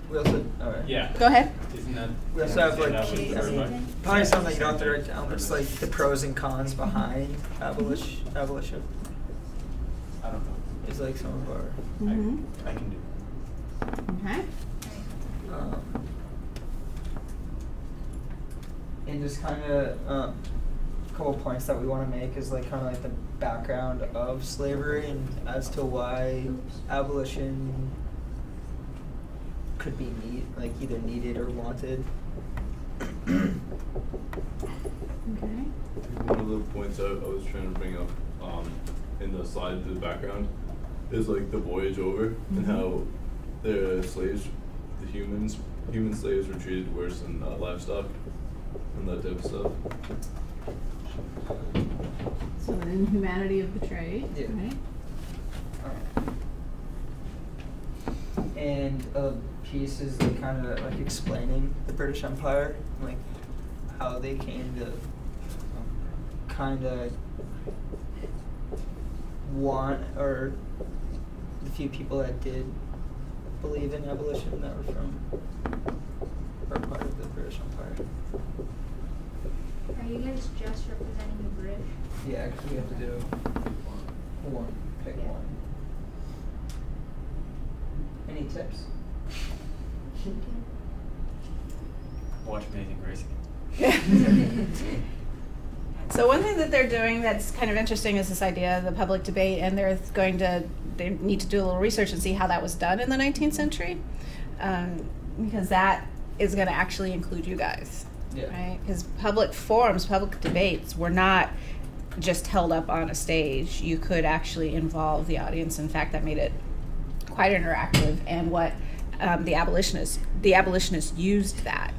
We also, alright. Yeah. Go ahead. Isn't that? We also have like that key, was I pretty mean, much- probably something that you don't have to write down, but it's like the pros and cons behind abolition. I don't know. Is like some of our, Mm-hmm. I can do. Okay. and just kind of, a couple points that we want to make is like kind of like the background of slavery and as to why abolition could be like either needed or wanted. Okay. One of the points I was trying to bring up in the slide to the background is like the voyage over and how the slaves, the human slaves were treated worse than livestock and that type of stuff. So the inhumanity of the trade. Yeah. Right. And a piece is like kind of like explaining the British Empire, like how they came to kind of want, or the few people that did believe in abolition that were from, or part of the British Empire. Are you guys just representing the British? Yeah, 'cause we have to do one, pick Yeah. one. Any tips? Watch Amazing Grace. So one thing that they're doing that's kind of interesting is this idea of the public debate, and they need to do a little research and see how that was done in the 19th century, because that is going to actually include you guys, Yeah. right? Because public forums, public debates were not just held up on a stage. You could actually involve the audience. In fact, that made it quite interactive, and what the abolitionists used that.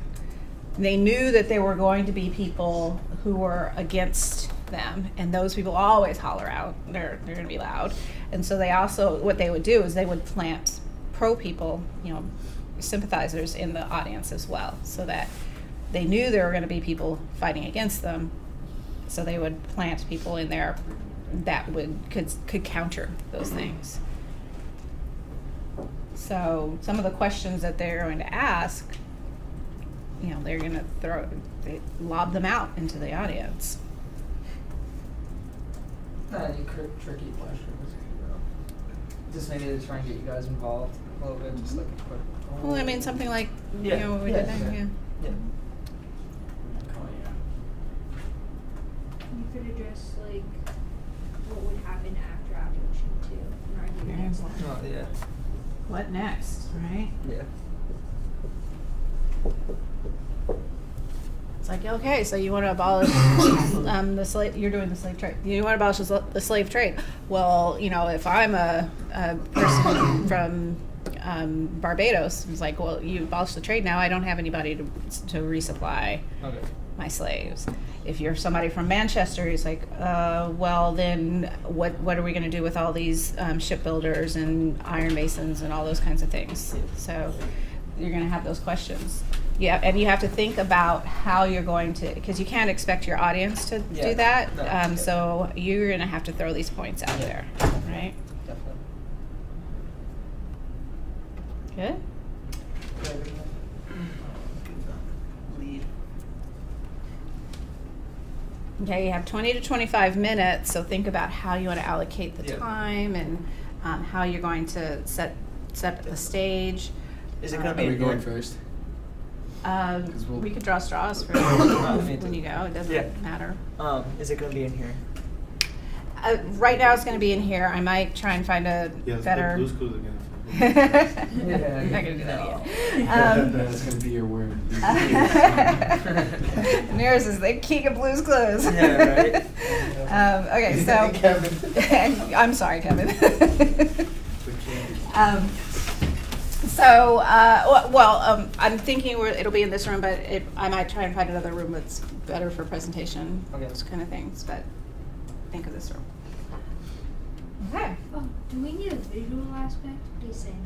They knew that there were going to be people who were against them, and those people always holler out. They're going to be loud, and so they also, what they would do is they would plant pro people, sympathizers in the audience as well, so that they knew there were going to be people fighting against them. So they would plant people in there that could counter those things. So some of the questions that they're going to ask, they're going to lob them out into the audience. Not any tricky questions. Just maybe to try and get you guys involved a little bit, just like a quick. Well, I mean, something like what we Yeah, did there. yeah. Yeah. You could address like what would happen after abolition too, and argue against that. Oh, yeah. What next, right? Yeah. It's like, okay, so you want to abolish the slave? You're doing the slave trade. You want to abolish the slave trade? Well, if I'm a person from Barbados, it's like, well, you abolish the trade now. I don't have anybody to resupply Okay. my slaves. If you're somebody from Manchester, it's like, well, then what are we going to do with all these shipbuilders and iron masons and all those kinds of things? So you're going to have those questions. Yeah, and you have to think about how you're going to, because you can't expect your audience to do that. No, So you're going to have to throw these points out there, right? Definitely. Good. Lead. Okay, you have 20 to 25 minutes, so think about how you want to allocate the Yeah. time and how you're going to set the stage. Is it gonna Are be we in going here? first? we'll- We could draw straws for me when you go. It doesn't Yeah. matter. Is it gonna be in here? Right now, it's going to be in here. I might try and find a better. Blue's Clues again. I'm not going to do that again. That's gonna be your word. Nearest is the king of Blue's Clues. Yeah, right. Okay, so Kevin. I'm sorry, Kevin. I'm thinking it'll be in this room, but I might try and find another room that's better for presentation, those kind of things, but think of this room. Okay. Oh, do we need a visual aspect? Please say no.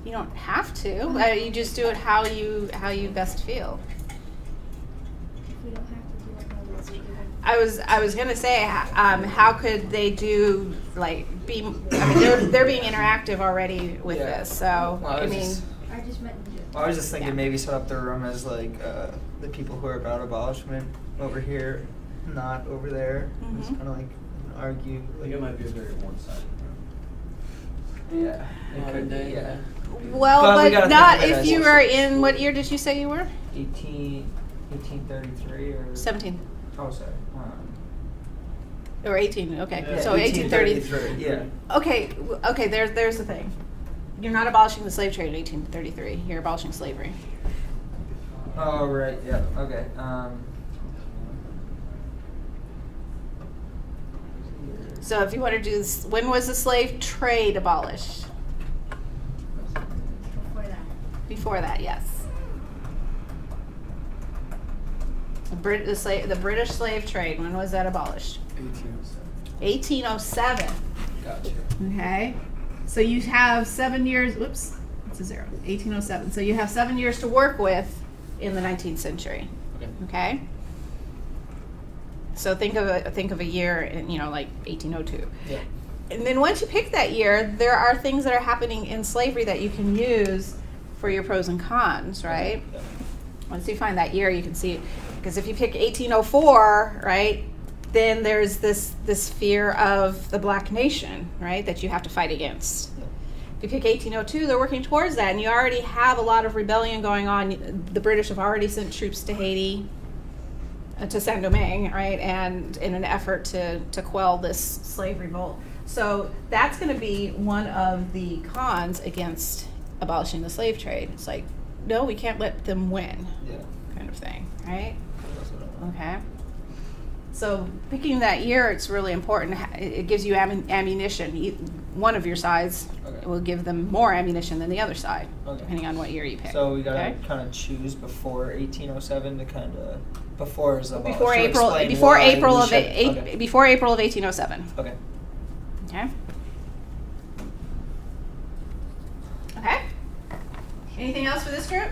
You don't have to, you just do it how you best feel. If we don't have to do it, what is it? I was gonna say, how could they do they're being interactive already with Yeah. this, so Well, I mean. I just meant I was just thinking Yeah. maybe set up the room as like the people who are about abolishment over here, not over there. It's Mhm. kind of like argue. I think it might be a very one-sided Yeah. Modern day, Yeah. Well, But we but gotta not think of it if as- you were in, what year did you say you were? 1833 or 17 Oh, sorry. or 18? Okay, Yeah. so 1830. 1833. Yeah. Okay. There's the thing. You're not abolishing the slave trade in 1833. You're abolishing slavery. Oh right. Yeah. Okay. So if you want to do this, when was the slave trade abolished? before that. Before that, yes. The British slave trade, when was that abolished? 1807. 1807. Gotcha. Okay. So you have 7 years, whoops, it's a zero, 1807. So you have 7 years to work with in the 19th century. Okay. Okay? So think of a year in, like 1802. Yeah. And then once you pick that year, there are things that are happening in slavery that you can use for your pros and cons, right? Yeah. Once you find that year, you can see, because if you pick 1804, right, then there's this fear of the black nation, right, that you have to fight against. Yeah. If you pick 1802, they're working towards that, and you already have a lot of rebellion going on. The British have already sent troops to Haiti, to Saint Domingue, right, and in an effort to quell this slave revolt. So that's going to be one of the cons against abolishing the slave trade. It's like, no, we can't let them win, Yeah. kind of thing, right? That's what I want. Okay. So picking that year, it's really important. It gives you ammunition. One of your sides Okay. will give them more ammunition than the other side, Okay. depending on what year you pick. So we gotta okay? kind of choose before 1807 to kind of before is about Before to April, explain before why April we of should- eight, before April of 1807. Okay. Okay. Okay. Anything else for this group?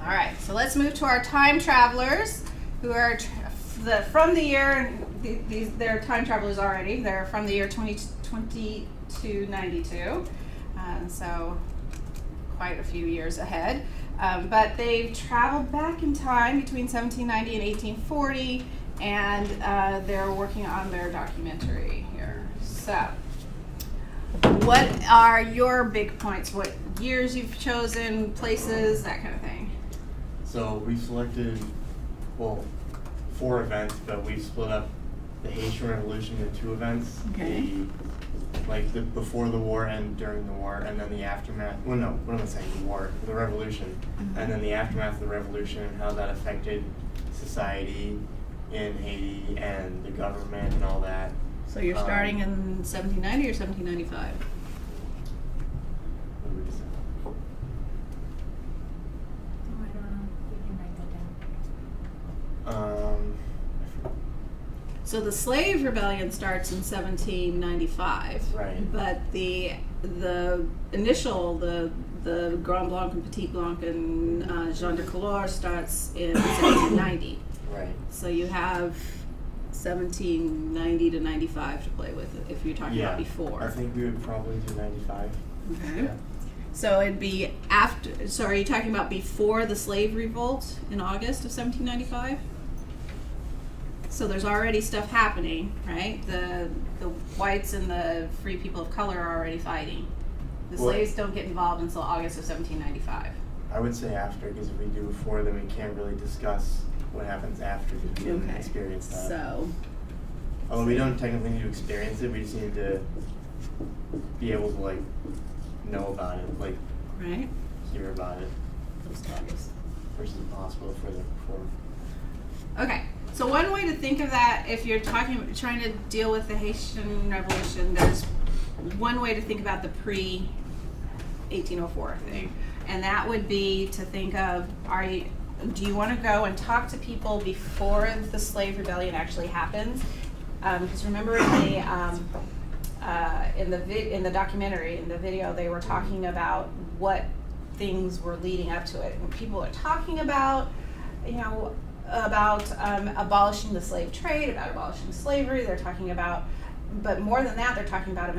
All right. So let's move to our time travelers, who are from the year. They're time travelers already. They're from the year 2020 to 92. So quite a few years ahead. But they've traveled back in time between 1790 and 1840, and they're working on their documentary here. So, what are your big points? What years you've chosen, places, that kind of thing? So we've selected, 4 events, but we've split up the Haitian Revolution into 2 events. Okay. The before the war and during the war, and then the aftermath. Well, no, what am I saying? The war, the revolution, and then the aftermath of the revolution and how that affected society in Haiti and the government and all that. So you're starting in 1790 or 1795? What did we decide? Oh, I don't know. We can write that down. So the slave rebellion starts in 1795. Right. But the initial, the Grand Blanc and Petit Blanc and Jean de Couleur starts in 1790. Right. So you have 1790 to 95 to play with if you're talking about before. I think we would probably do 95. Okay. Yeah. So it'd be after. So are you talking about before the slave revolt in August of 1795? So there's already stuff happening, right? The whites and the free people of color are already fighting. The Well- slaves don't get involved until August of 1795. I would say after, because if we do before, then we can't really discuss what happens after because we didn't experience that. So, Although we don't technically need to experience it, we just need to be able to know about it, right? hear about it, Those August. versus impossible further before. Okay, so one way to think of that, if you're trying to deal with the Haitian Revolution, there's one way to think about the pre-1804 thing, and that would be to think of, do you want to go and talk to people before the slave rebellion actually happens? Because remember in the documentary, in the video, they were talking about what things were leading up to it. And people are talking about, abolishing the slave trade, about abolishing slavery. They're talking about, but more than that, they're talking about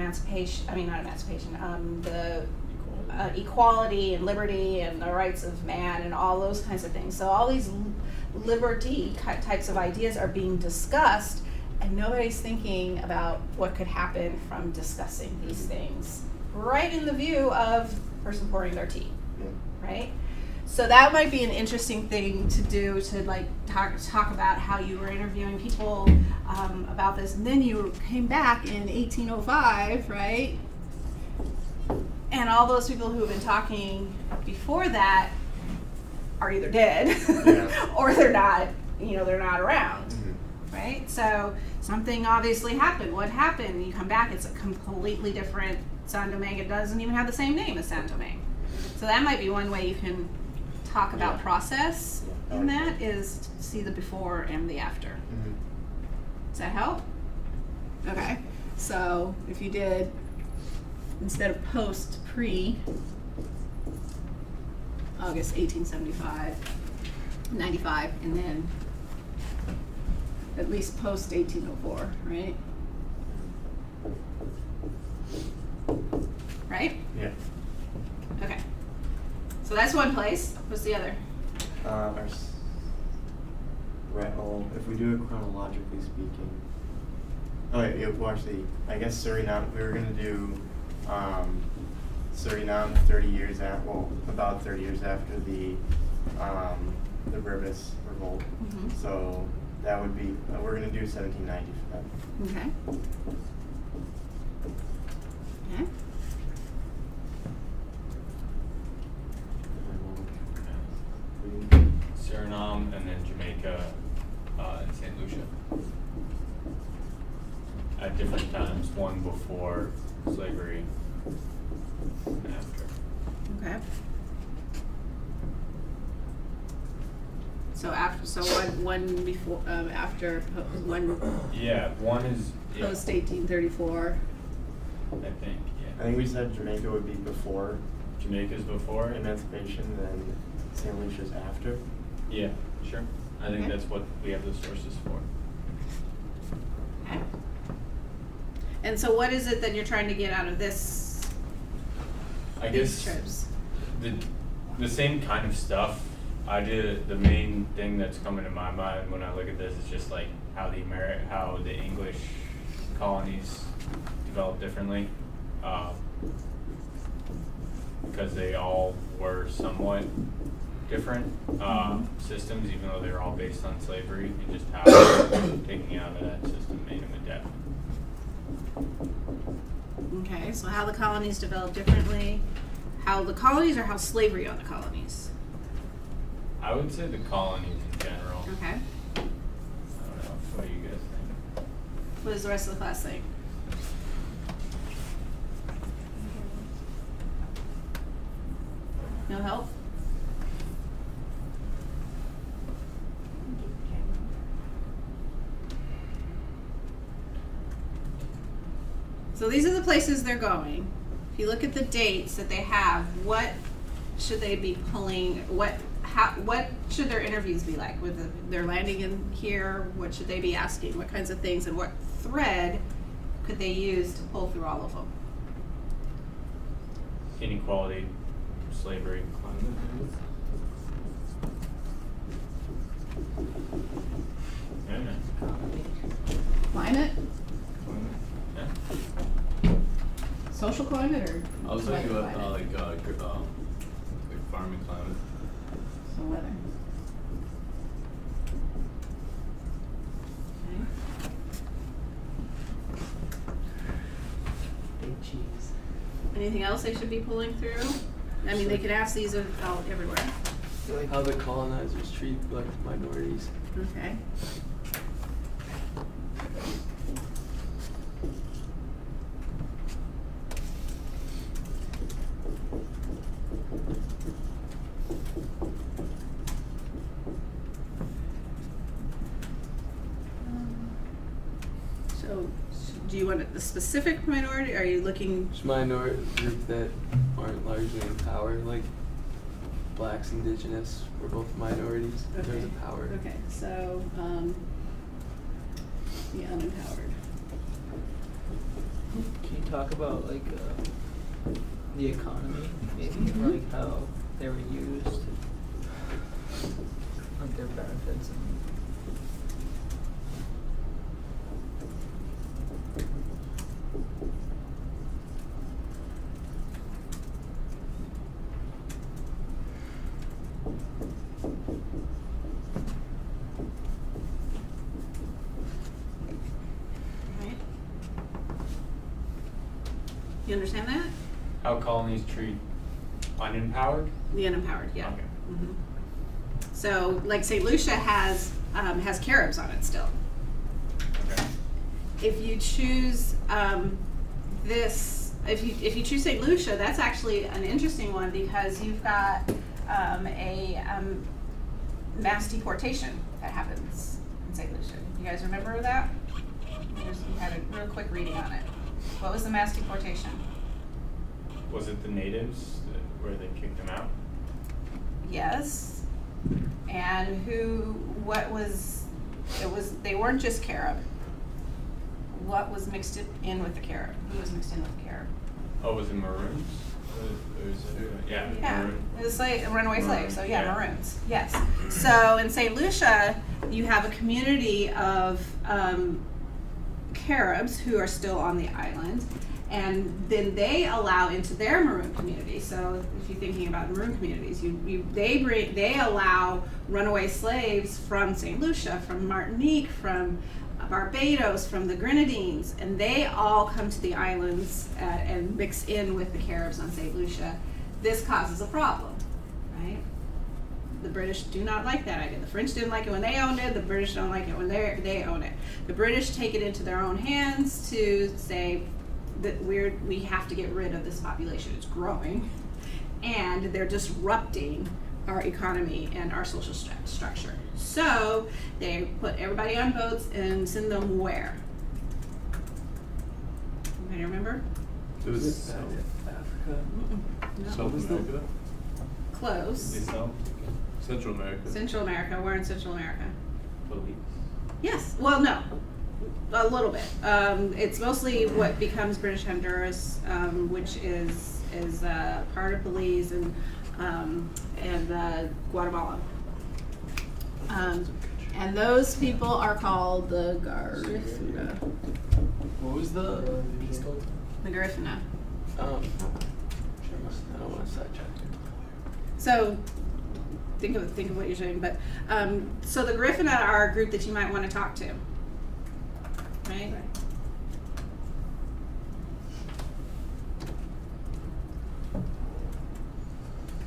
equality and liberty and the rights of man and all those kinds of things. So all these liberty types of ideas are being discussed, and nobody's thinking about what could happen from discussing these things right in the view of the person pouring their tea, right? So that might be an interesting thing to do, to like talk about how you were interviewing people about this, and then you came back in 1805, right? And all those people who have been talking before that are either dead or they're not around, right? So something obviously happened. What happened? You come back, it's a completely different Saint Domingue. It doesn't even have the same name as Saint Domingue. So that might be one way you can talk about process in that, is to see the before and the after. Does that help? Okay. So if you did, instead of post, pre August 1875, 95, and then at least post 1804, right? Right? Yeah. Okay. So that's one place. What's the other? If we do it chronologically speaking. Oh wait, well actually, I guess Suriname, we were gonna do Suriname 30 years about 30 years after the Berbers revolt. So that would be, we're gonna do 1790 for that. Okay. Okay. Suriname, and then Jamaica, and St. Lucia. At different times, one before slavery and after. Okay. So one before, after, one Yeah, one is, post 1834. I think, yeah. I think we said Jamaica would be before Jamaica's before. emancipation, then St. Lucia's after. Yeah, sure. I think Okay. that's what we have the sources for. Okay. And so what is it that you're trying to get out of this? I these guess trips? the same kind of stuff. The main thing that's coming to my mind when I look at this is just like how the English colonies developed differently, because they all were somewhat different systems, even though they were all based on slavery, and just how taking out of that system made them adapt. Okay, so how the colonies developed differently, how the colonies or how slavery on the colonies? I would say the colonies in general. Okay. I don't know. What do you guys think? What does the rest of the class think? No help? So these are the places they're going. If you look at the dates that they have, what should they be pulling? What should their interviews be like? They're landing in here, what should they be asking? What kinds of things, and what thread could they use to pull through all of them? Inequality, slavery, climate. Climate? Yeah. Social climate or I was weather thinking about climate? like farming climate. So weather. Okay. Big cheese. Anything else they should be pulling through? I mean, they could ask these out everywhere. Like how the colonizers treat like minorities. Okay. do you want the specific minority, are you looking? Just minority group that aren't largely in power, like blacks, indigenous, we're both minorities in terms of power. Okay, so, the unempowered. Can you talk about like the economy, maybe like how they were used, like their benefits and Right. You understand that? How colonies treat unempowered? The unempowered, yeah. Okay. Mhm. So, like St. Lucia has Caribs on it still. Okay. If you choose if you choose St. Lucia, that's actually an interesting one because you've got a mass deportation that happens in St. Lucia. You guys remember that? You had a real quick reading on it. What was the mass deportation? Was it the natives where they kicked them out? Yes. And they weren't just Carib. What was mixed in with the Carib? Who was mixed in with the Carib? Oh, was it Maroons? Yeah. Yeah, Maroon. it was runaway slaves, so yeah, Yeah. Maroons, yes. So in St. Lucia, you have a community of Caribs who are still on the island, and then they allow into their Maroon community. So if you're thinking about Maroon communities, they allow runaway slaves from St. Lucia, from Martinique, from Barbados, from the Grenadines, and they all come to the islands and mix in with the Caribs on St. Lucia. This causes a problem, right? The British do not like that idea. The French didn't like it when they owned it. The British don't like it when they own it. The British take it into their own hands to say that we have to get rid of this population. It's growing, and they're disrupting our economy and our social structure. So they put everybody on boats and send them where? Anybody remember? It was South Africa. No. South America, Close. South? Central America. Central America. Where in Central America? Police. Yes. Well, no. A little bit. It's mostly what becomes British Honduras, which is part of Belize and Guatemala. And those people are called the Garifuna. What was the piece called? The Garifuna. I don't want to sidetrack you. So think of what you're saying, but so the Garifuna are a group that you might want to talk to, right?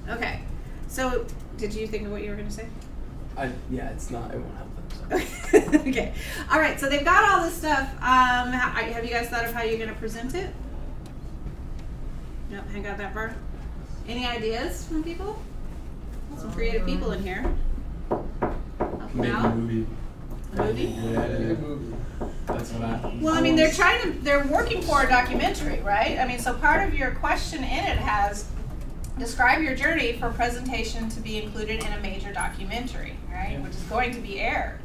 Okay. So did you think of what you were going to say? Yeah, it's not. It won't help them. So. Okay. All right. So they've got all this stuff. Have you guys thought of how you're going to present it? Nope. Hang out that far. Any ideas from people? Some creative people in here. Help them out. movie. A movie? Yeah. That's what I. Well, I mean, they're working for a documentary, right? I mean, so part of your question in it has describe your journey for presentation to be included in a major documentary, right? Which is going to be aired.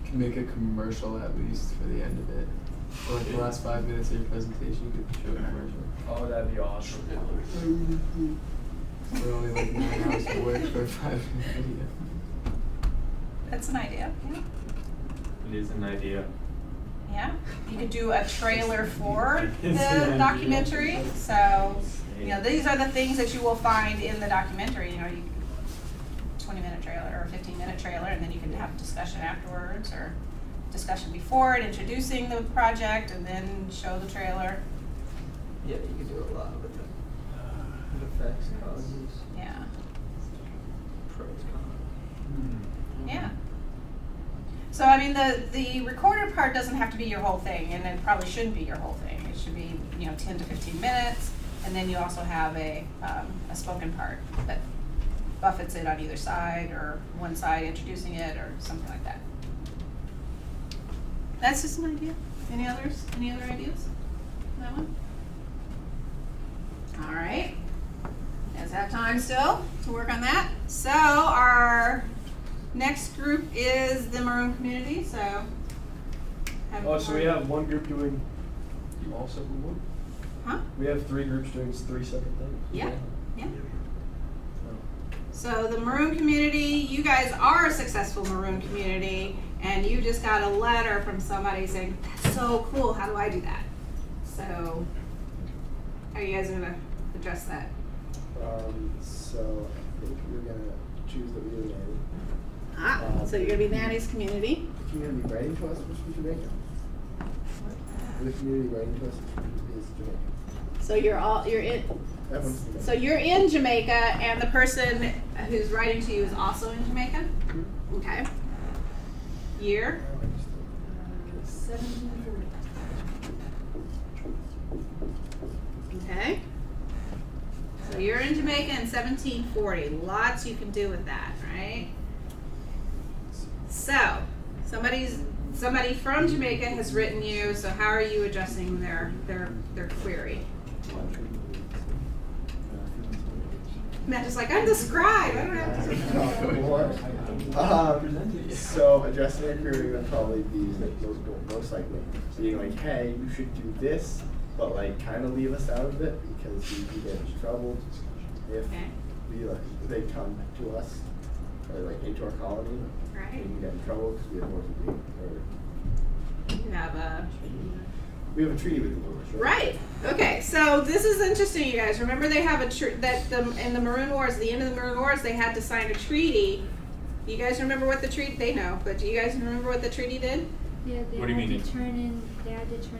Can make a commercial at least for the end of it. For like the last 5 minutes of your presentation, you could show a commercial. Oh, that'd be awesome. We're only like 9 hours of work for a 5-minute video. That's an idea. Yeah. It is an idea. Yeah. You could do a trailer for the documentary. So, these are the things that you will find in the documentary. 20-minute trailer or 15-minute trailer, and then you can have a discussion afterwards or discussion before it, introducing the project, and then show the trailer. yeah, you can do a lot with it. Effects, causes, Yeah. pros, cons. Yeah. So, I mean, the recorded part doesn't have to be your whole thing, and it probably shouldn't be your whole thing. It should be, 10 to 15 minutes, and then you also have a spoken part that buffets it on either side, or one side introducing it, or something like that. That's just an idea. Any others? Any other ideas? That one? All right. You guys have time still to work on that. So our next group is the maroon community. So. So we have one group doing all separate one? Huh? We have 3 groups doing 3 separate things? Yeah. Yeah. Oh. So the maroon community, you guys are a successful maroon community, and you just got a letter from somebody saying, that's so cool, how do I do that? So, how are you guys gonna address that? So I think we're gonna choose that we are Nanny. So you're gonna be Nanny's community. The community writing to us was from Jamaica. The community writing to us is Jamaica. So you're in, Everyone's Jamaica. so you're in Jamaica, and the person who's writing to you is also in Jamaica? Mhm. Okay. Year? 1740. Okay. So you're in Jamaica in 1740. Lots you can do with that, right? So, somebody from Jamaica has written you, so how are you addressing their query? Matt is like, I'm the scribe, I don't have to. So addressing their query would probably be most likely being like, hey, you should do this, but like kind of leave us out of it because we can get in trouble if Okay. they come to us or like into our colony. Right. We can get in trouble because we have more to do. You have We have a treaty with the Lord. Right. Okay. So this is interesting, you guys. Remember, they have in the Maroon Wars, the end of the Maroon Wars, they had to sign a treaty. You guys remember what the treaty? They know, but do you guys remember what the treaty did? Yeah, they What do you mean? had to turn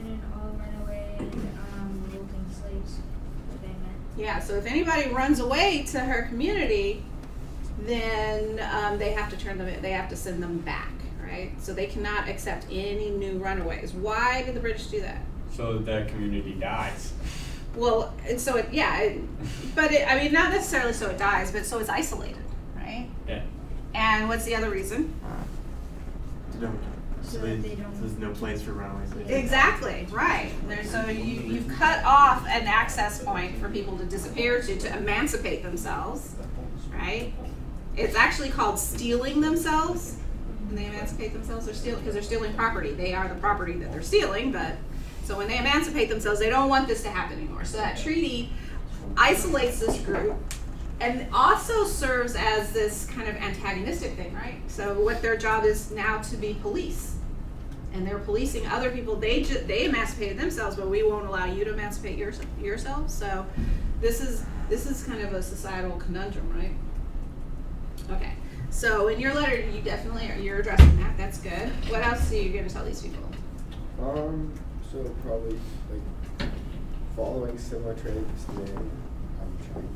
in all runaway and revolting slaves. What they meant. Yeah. So if anybody runs away to her community, then they have to turn them in. They have to send them back. Right? So they cannot accept any new runaways. Why did the British do that? So that community dies. Well, and so I mean, not necessarily so it dies, but so it's isolated, right? Yeah. And what's the other reason? So there's no place for runaways. Exactly, right. So you've cut off an access point for people to disappear to emancipate themselves, right? It's actually called stealing themselves. When they emancipate themselves, because they're stealing property. They are the property that they're stealing, but so when they emancipate themselves, they don't want this to happen anymore. So that treaty isolates this group and also serves as this kind of antagonistic thing, right? So what their job is now to be police. And they're policing other people. They emancipated themselves, but we won't allow you to emancipate yourselves. So this is kind of a societal conundrum, right? Okay. So in your letter, you're addressing that. That's good. What else are you going to tell these people? So probably like following similar trades today. I'm trying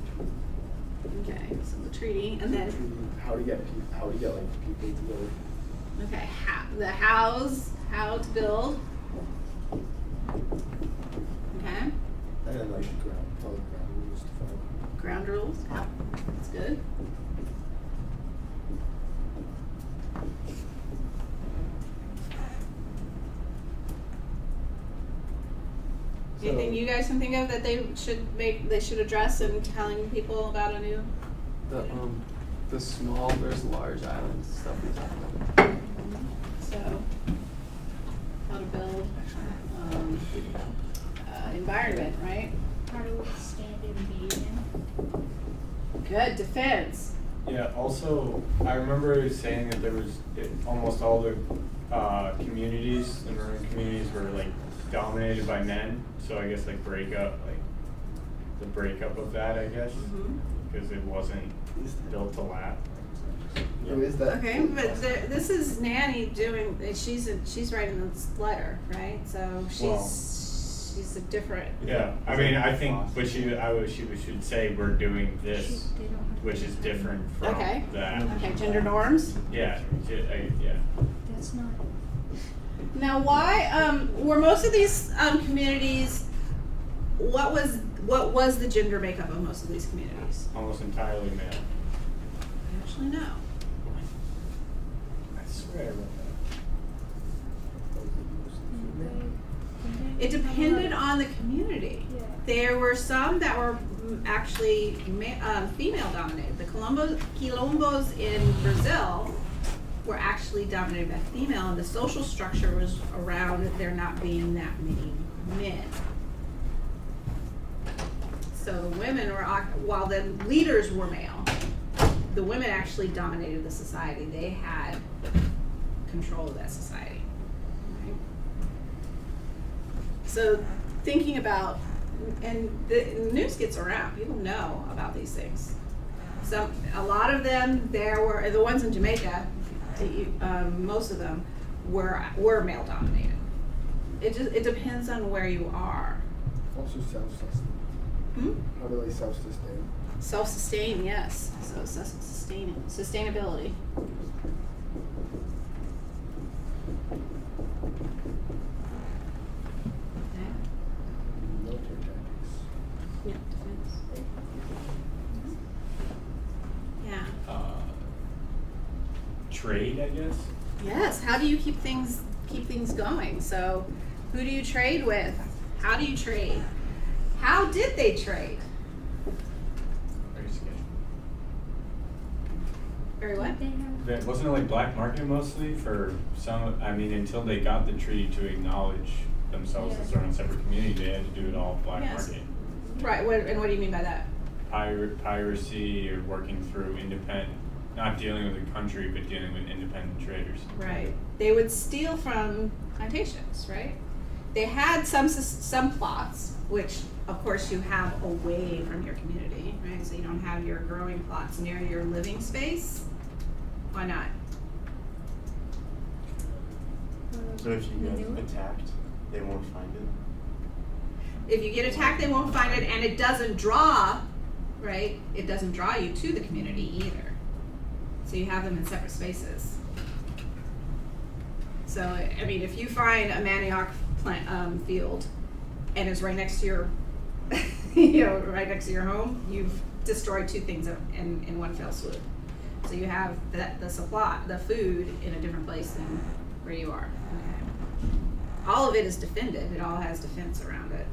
to. Okay. So the treaty, and then How to get like people together. okay, how to build. Okay. And then like ground rules to follow. Ground rules. Yeah. That's good. Anything you guys can think of that they should address in telling people about a new? The small versus large islands stuff we talked about. So, how to build environment, right? How to withstand invasion. Good defense. Yeah, also, I remember saying that there was, almost all the communities, the maroon communities were like dominated by men, so I guess like the breakup of that, I guess, because it wasn't built to last. Who is that? Okay, but this is Nanny doing. She's writing this letter, right? So she's a different. Yeah, I mean, I think, but she should say we're doing this, They don't have which to is do different from Okay. that. Okay, gender norms. Yeah, yeah. that. That's not. Now, why were most of these communities? What was the gender makeup of most of these communities? Almost entirely male. Actually, no. I swear I read that. It depended on the community. Yeah. There were some that were actually female dominated. The Quilombos in Brazil were actually dominated by female, and the social structure was around there not being that many men. So the women were, while the leaders were male, the women actually dominated the society. They had control of that society. Right? So thinking about, and the news gets around, people know about these things. So a lot of them, there were, the ones in Jamaica, most of them were male dominated. It depends on where you are. Also self-sustain. How do they self-sustain? Self-sustain, yes. So sustainability. Okay. Military tactics. Yeah, defense. Yeah. Trade, I guess. Yes. How do you keep things going? So, who do you trade with? How do you trade? How did they trade? Very sketchy. Very what? Wasn't it like black market mostly for some? I mean, until they got the treaty to acknowledge themselves as their own separate community, they had to do it all black Yes. market. Right. And what do you mean by that? Piracy or working through not dealing with the country, but dealing with independent traders. Right. They would steal from plantations, right? They had some plots, which of course you have away from your community, right? So you don't have your growing plots near your living space. Why not? So if you get attacked, they won't find it. If you get attacked, they won't find it, and it doesn't draw, right? It doesn't draw you to the community either. So you have them in separate spaces. So, I mean, if you find a manioc plant, field and it's right next to your, right next to your home, you've destroyed two things in one fell swoop. So you have the supply, the food in a different place than where you are. Okay. All of it is defended. It all has defense around it.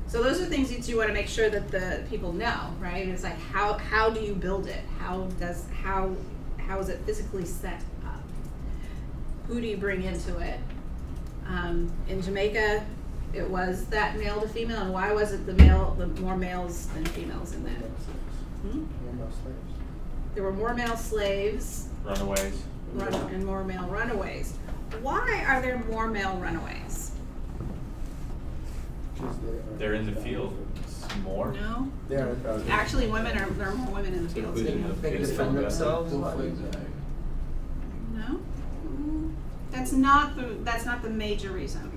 So those are things that you want to make sure that the people know, right? It's like how do you build it? How is it physically set up? Who do you bring into it? In Jamaica, it was that male to female, and why was it the more males than females in that? Female slaves. There were more male slaves Runaways. and more male runaways. Why are there more male runaways? They're in the field more. No. They are about. Actually, there are more women in the fields. They have They can kids defend like that. themselves. No. That's not the major reason.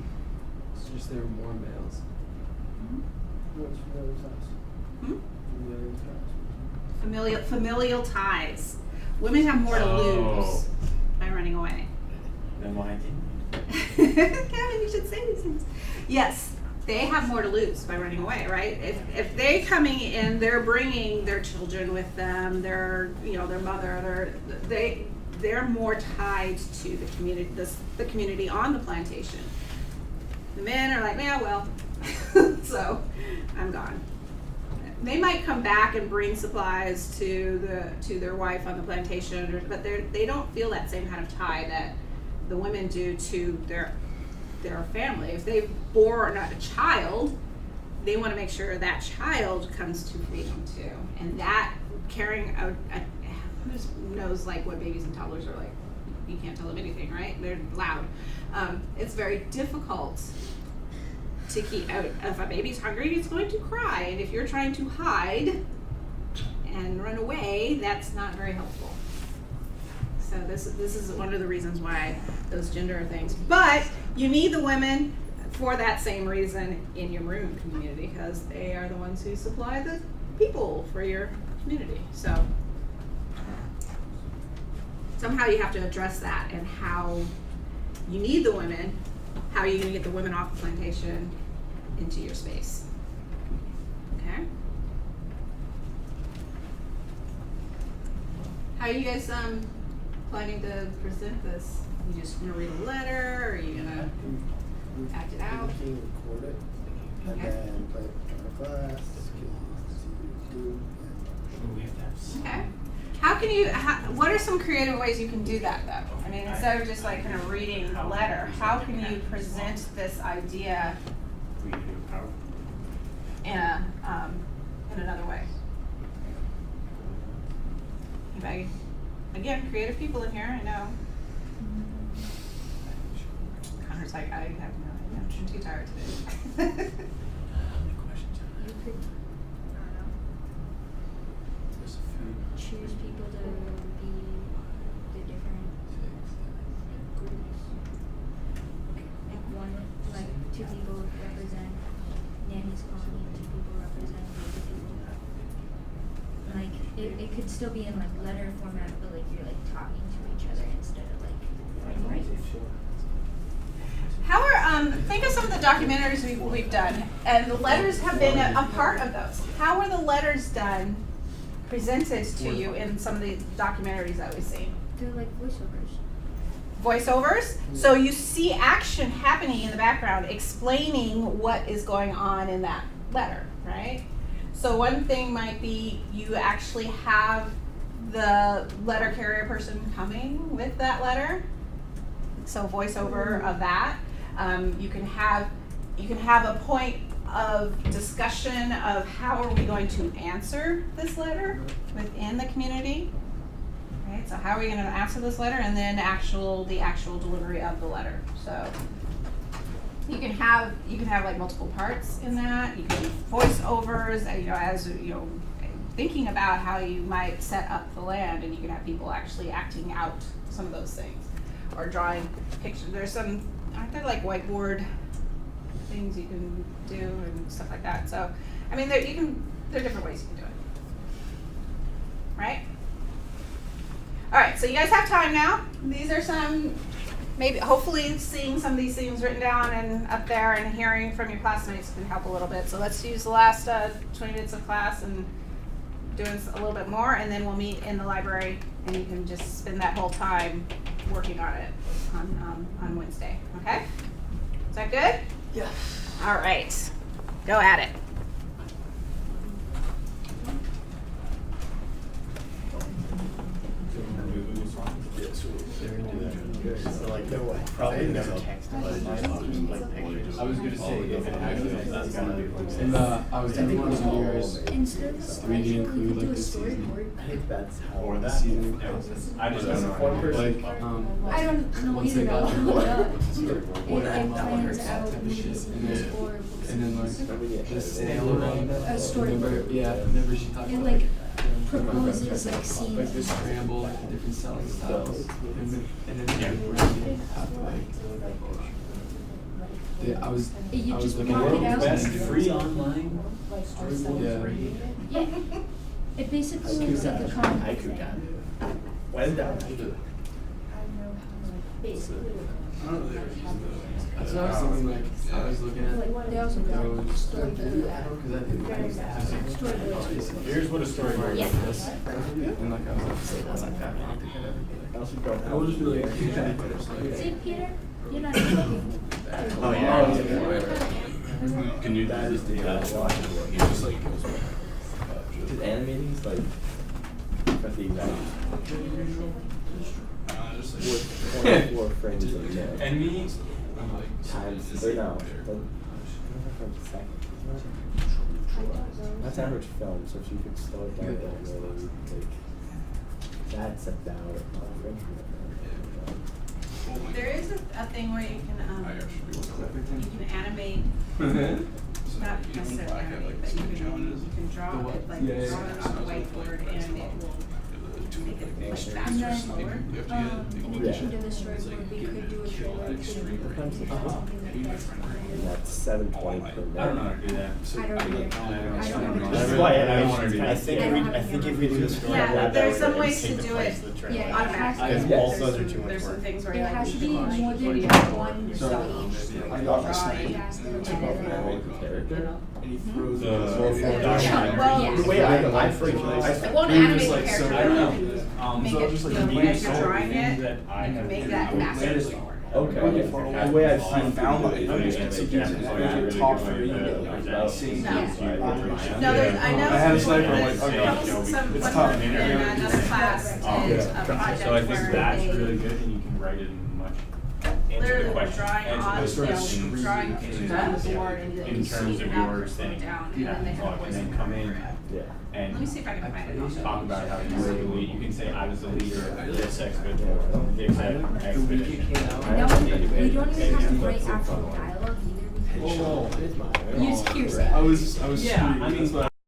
It's just there are more males. What's familiar ties? Hmm? Familiar ties. Familial ties. Women have more to lose by running away. Then why didn't Kevin, you should say these things. Yes, they have more to lose by running away, right? If they're coming in, they're bringing their children with them, their mother, they're more tied to the community, the community on the plantation. The men are like, yeah, well, so I'm gone. They might come back and bring supplies to their wife on the plantation, but they don't feel that same kind of tie that the women do to their family. If they bore a child, they want to make sure that child comes to freedom too. And that carrying who knows like what babies and toddlers are like? You can't tell them anything, right? They're loud. It's very difficult to keep out. If a baby's hungry, it's going to cry, and if you're trying to hide and run away, that's not very helpful. So this is one of the reasons why those gender things. But you need the women for that same reason in your Maroon community, because they are the ones who supply the people for your community. So somehow you have to address that, and how you need the women. How are you going to get the women off the plantation into your space? Okay. How are you guys planning to present this? You just gonna read a letter, or are you gonna? act it out. We can record it and Okay. then play it in our class. Okay. How can you, what are some creative ways you can do that though? I mean, instead of just like kind of reading the letter, how can you present this idea in another way? Anybody? Again, creative people in here, I know. Connor's like, I have no idea, I'm too tired today. You could, I don't know, choose people to be the different groups. Like one, like 2 people represent Nanny's colony, and 2 people represent other people. Like it could still be in like letter format, but like you're like talking to each other instead of like writing. How are, think of some of the documentaries we've done, and the letters have been a part of those. How are the letters done, presented to you in some of the documentaries that we've seen? They're like voiceovers. Voiceovers? So you see action happening in the background, explaining what is going on in that letter, right? So one thing might be you actually have the letter carrier person coming with that letter. So voiceover of that. You can have a point of discussion of how are we going to answer this letter within the community. Right? So how are we going to answer this letter, and then the actual delivery of the letter. So you can have like multiple parts in that. You can voiceovers, as thinking about how you might set up the land, and you can have people actually acting out some of those things, or drawing pictures. There's some, aren't there like whiteboard things you can do and stuff like that? So, I mean, there are different ways you can do it, right? All right, so you guys have time now. These are some, maybe, hopefully seeing some of these things written down and up there and hearing from your classmates can help a little bit. So let's use the last 20 minutes of class and do a little bit more, and then we'll meet in the library, and you can just spend that whole time working on it on Wednesday, okay? Is that good? Yeah. All right, go at it. So like, probably never text like pictures. I was gonna say, if it actually, That's gonna be and I was doing one of yours, Instead of we didn't include do like a the season storyboard. I think that's how. or the season. I just That's don't one know. person. Like, I don't know once either they got though. their It whatever, plans out type of shit, movies and then, or books. and then like the sale around A storyboard. whenever she talked It about like like, proposes like like the scenes. scramble, like the different selling styles, and then have to like. Yeah, I was You just looking mark it out. Best free online. Yeah. Yeah. It basically looks like a comic. Haiku guy. When down. Basically. That's what I was thinking, like, I was looking at They also got those, storyboard. because I think Storyboard. Here's what a storyboard Yeah. is. and like I was like, say that's like that, I don't think I'd ever be I like, also don't I would just be like, See, Peter? You're not looking. Oh yeah. Can you just do that? Just like Did animating is like at the exact just 24 frames a minute And me, times or no, that's average film. So if you could slow it down a little, like that's a down frame. There is a thing where you can animate, not necessarily animate, but you can draw The what? it, like Yeah, draw it on a whiteboard, and it will make it push And faster or then, slower. in addition to the storyboard, we could do a trailer too. And that's 720 per minute. I don't know how to do that. I don't either. I don't know. That's why I don't wanna do that. I think if we do the story, Yeah, that there's would some like ways take to the do place it. of the trailer. Yeah, Automatically. Because both those are too much There's some work. things where It you're has to be like, more than you one So, page. I got my Drawing. snake. Yeah, Character. The Well, The way I freaking it won't animate the character. I don't know. Make So it, just like so me, as so you're drawing things it, that I you can have make to that do. faster or slower. Okay. The way I've seen found it, it, it's it's confusing. like Like, you talk for you, like, seeing No. these operations. No, there's, I know. I had a sniper, I'm there's like, okay, some, it's one tough. person in another class did a project So I think where that's they really good, and you can write it in much, answer literally the were question, drawing answer on, the you know, question drawing in pictures on the board and in terms of your thing, down, and then they had a voice and then come in Yeah. and Let me see if I can find it. I'll show you. talk about how you were the lead. You can say, I was the leader of this expedition. No, we don't even have to write actual dialogue either. We can It's mine. use hearsay. I was Yeah, I mean, that's what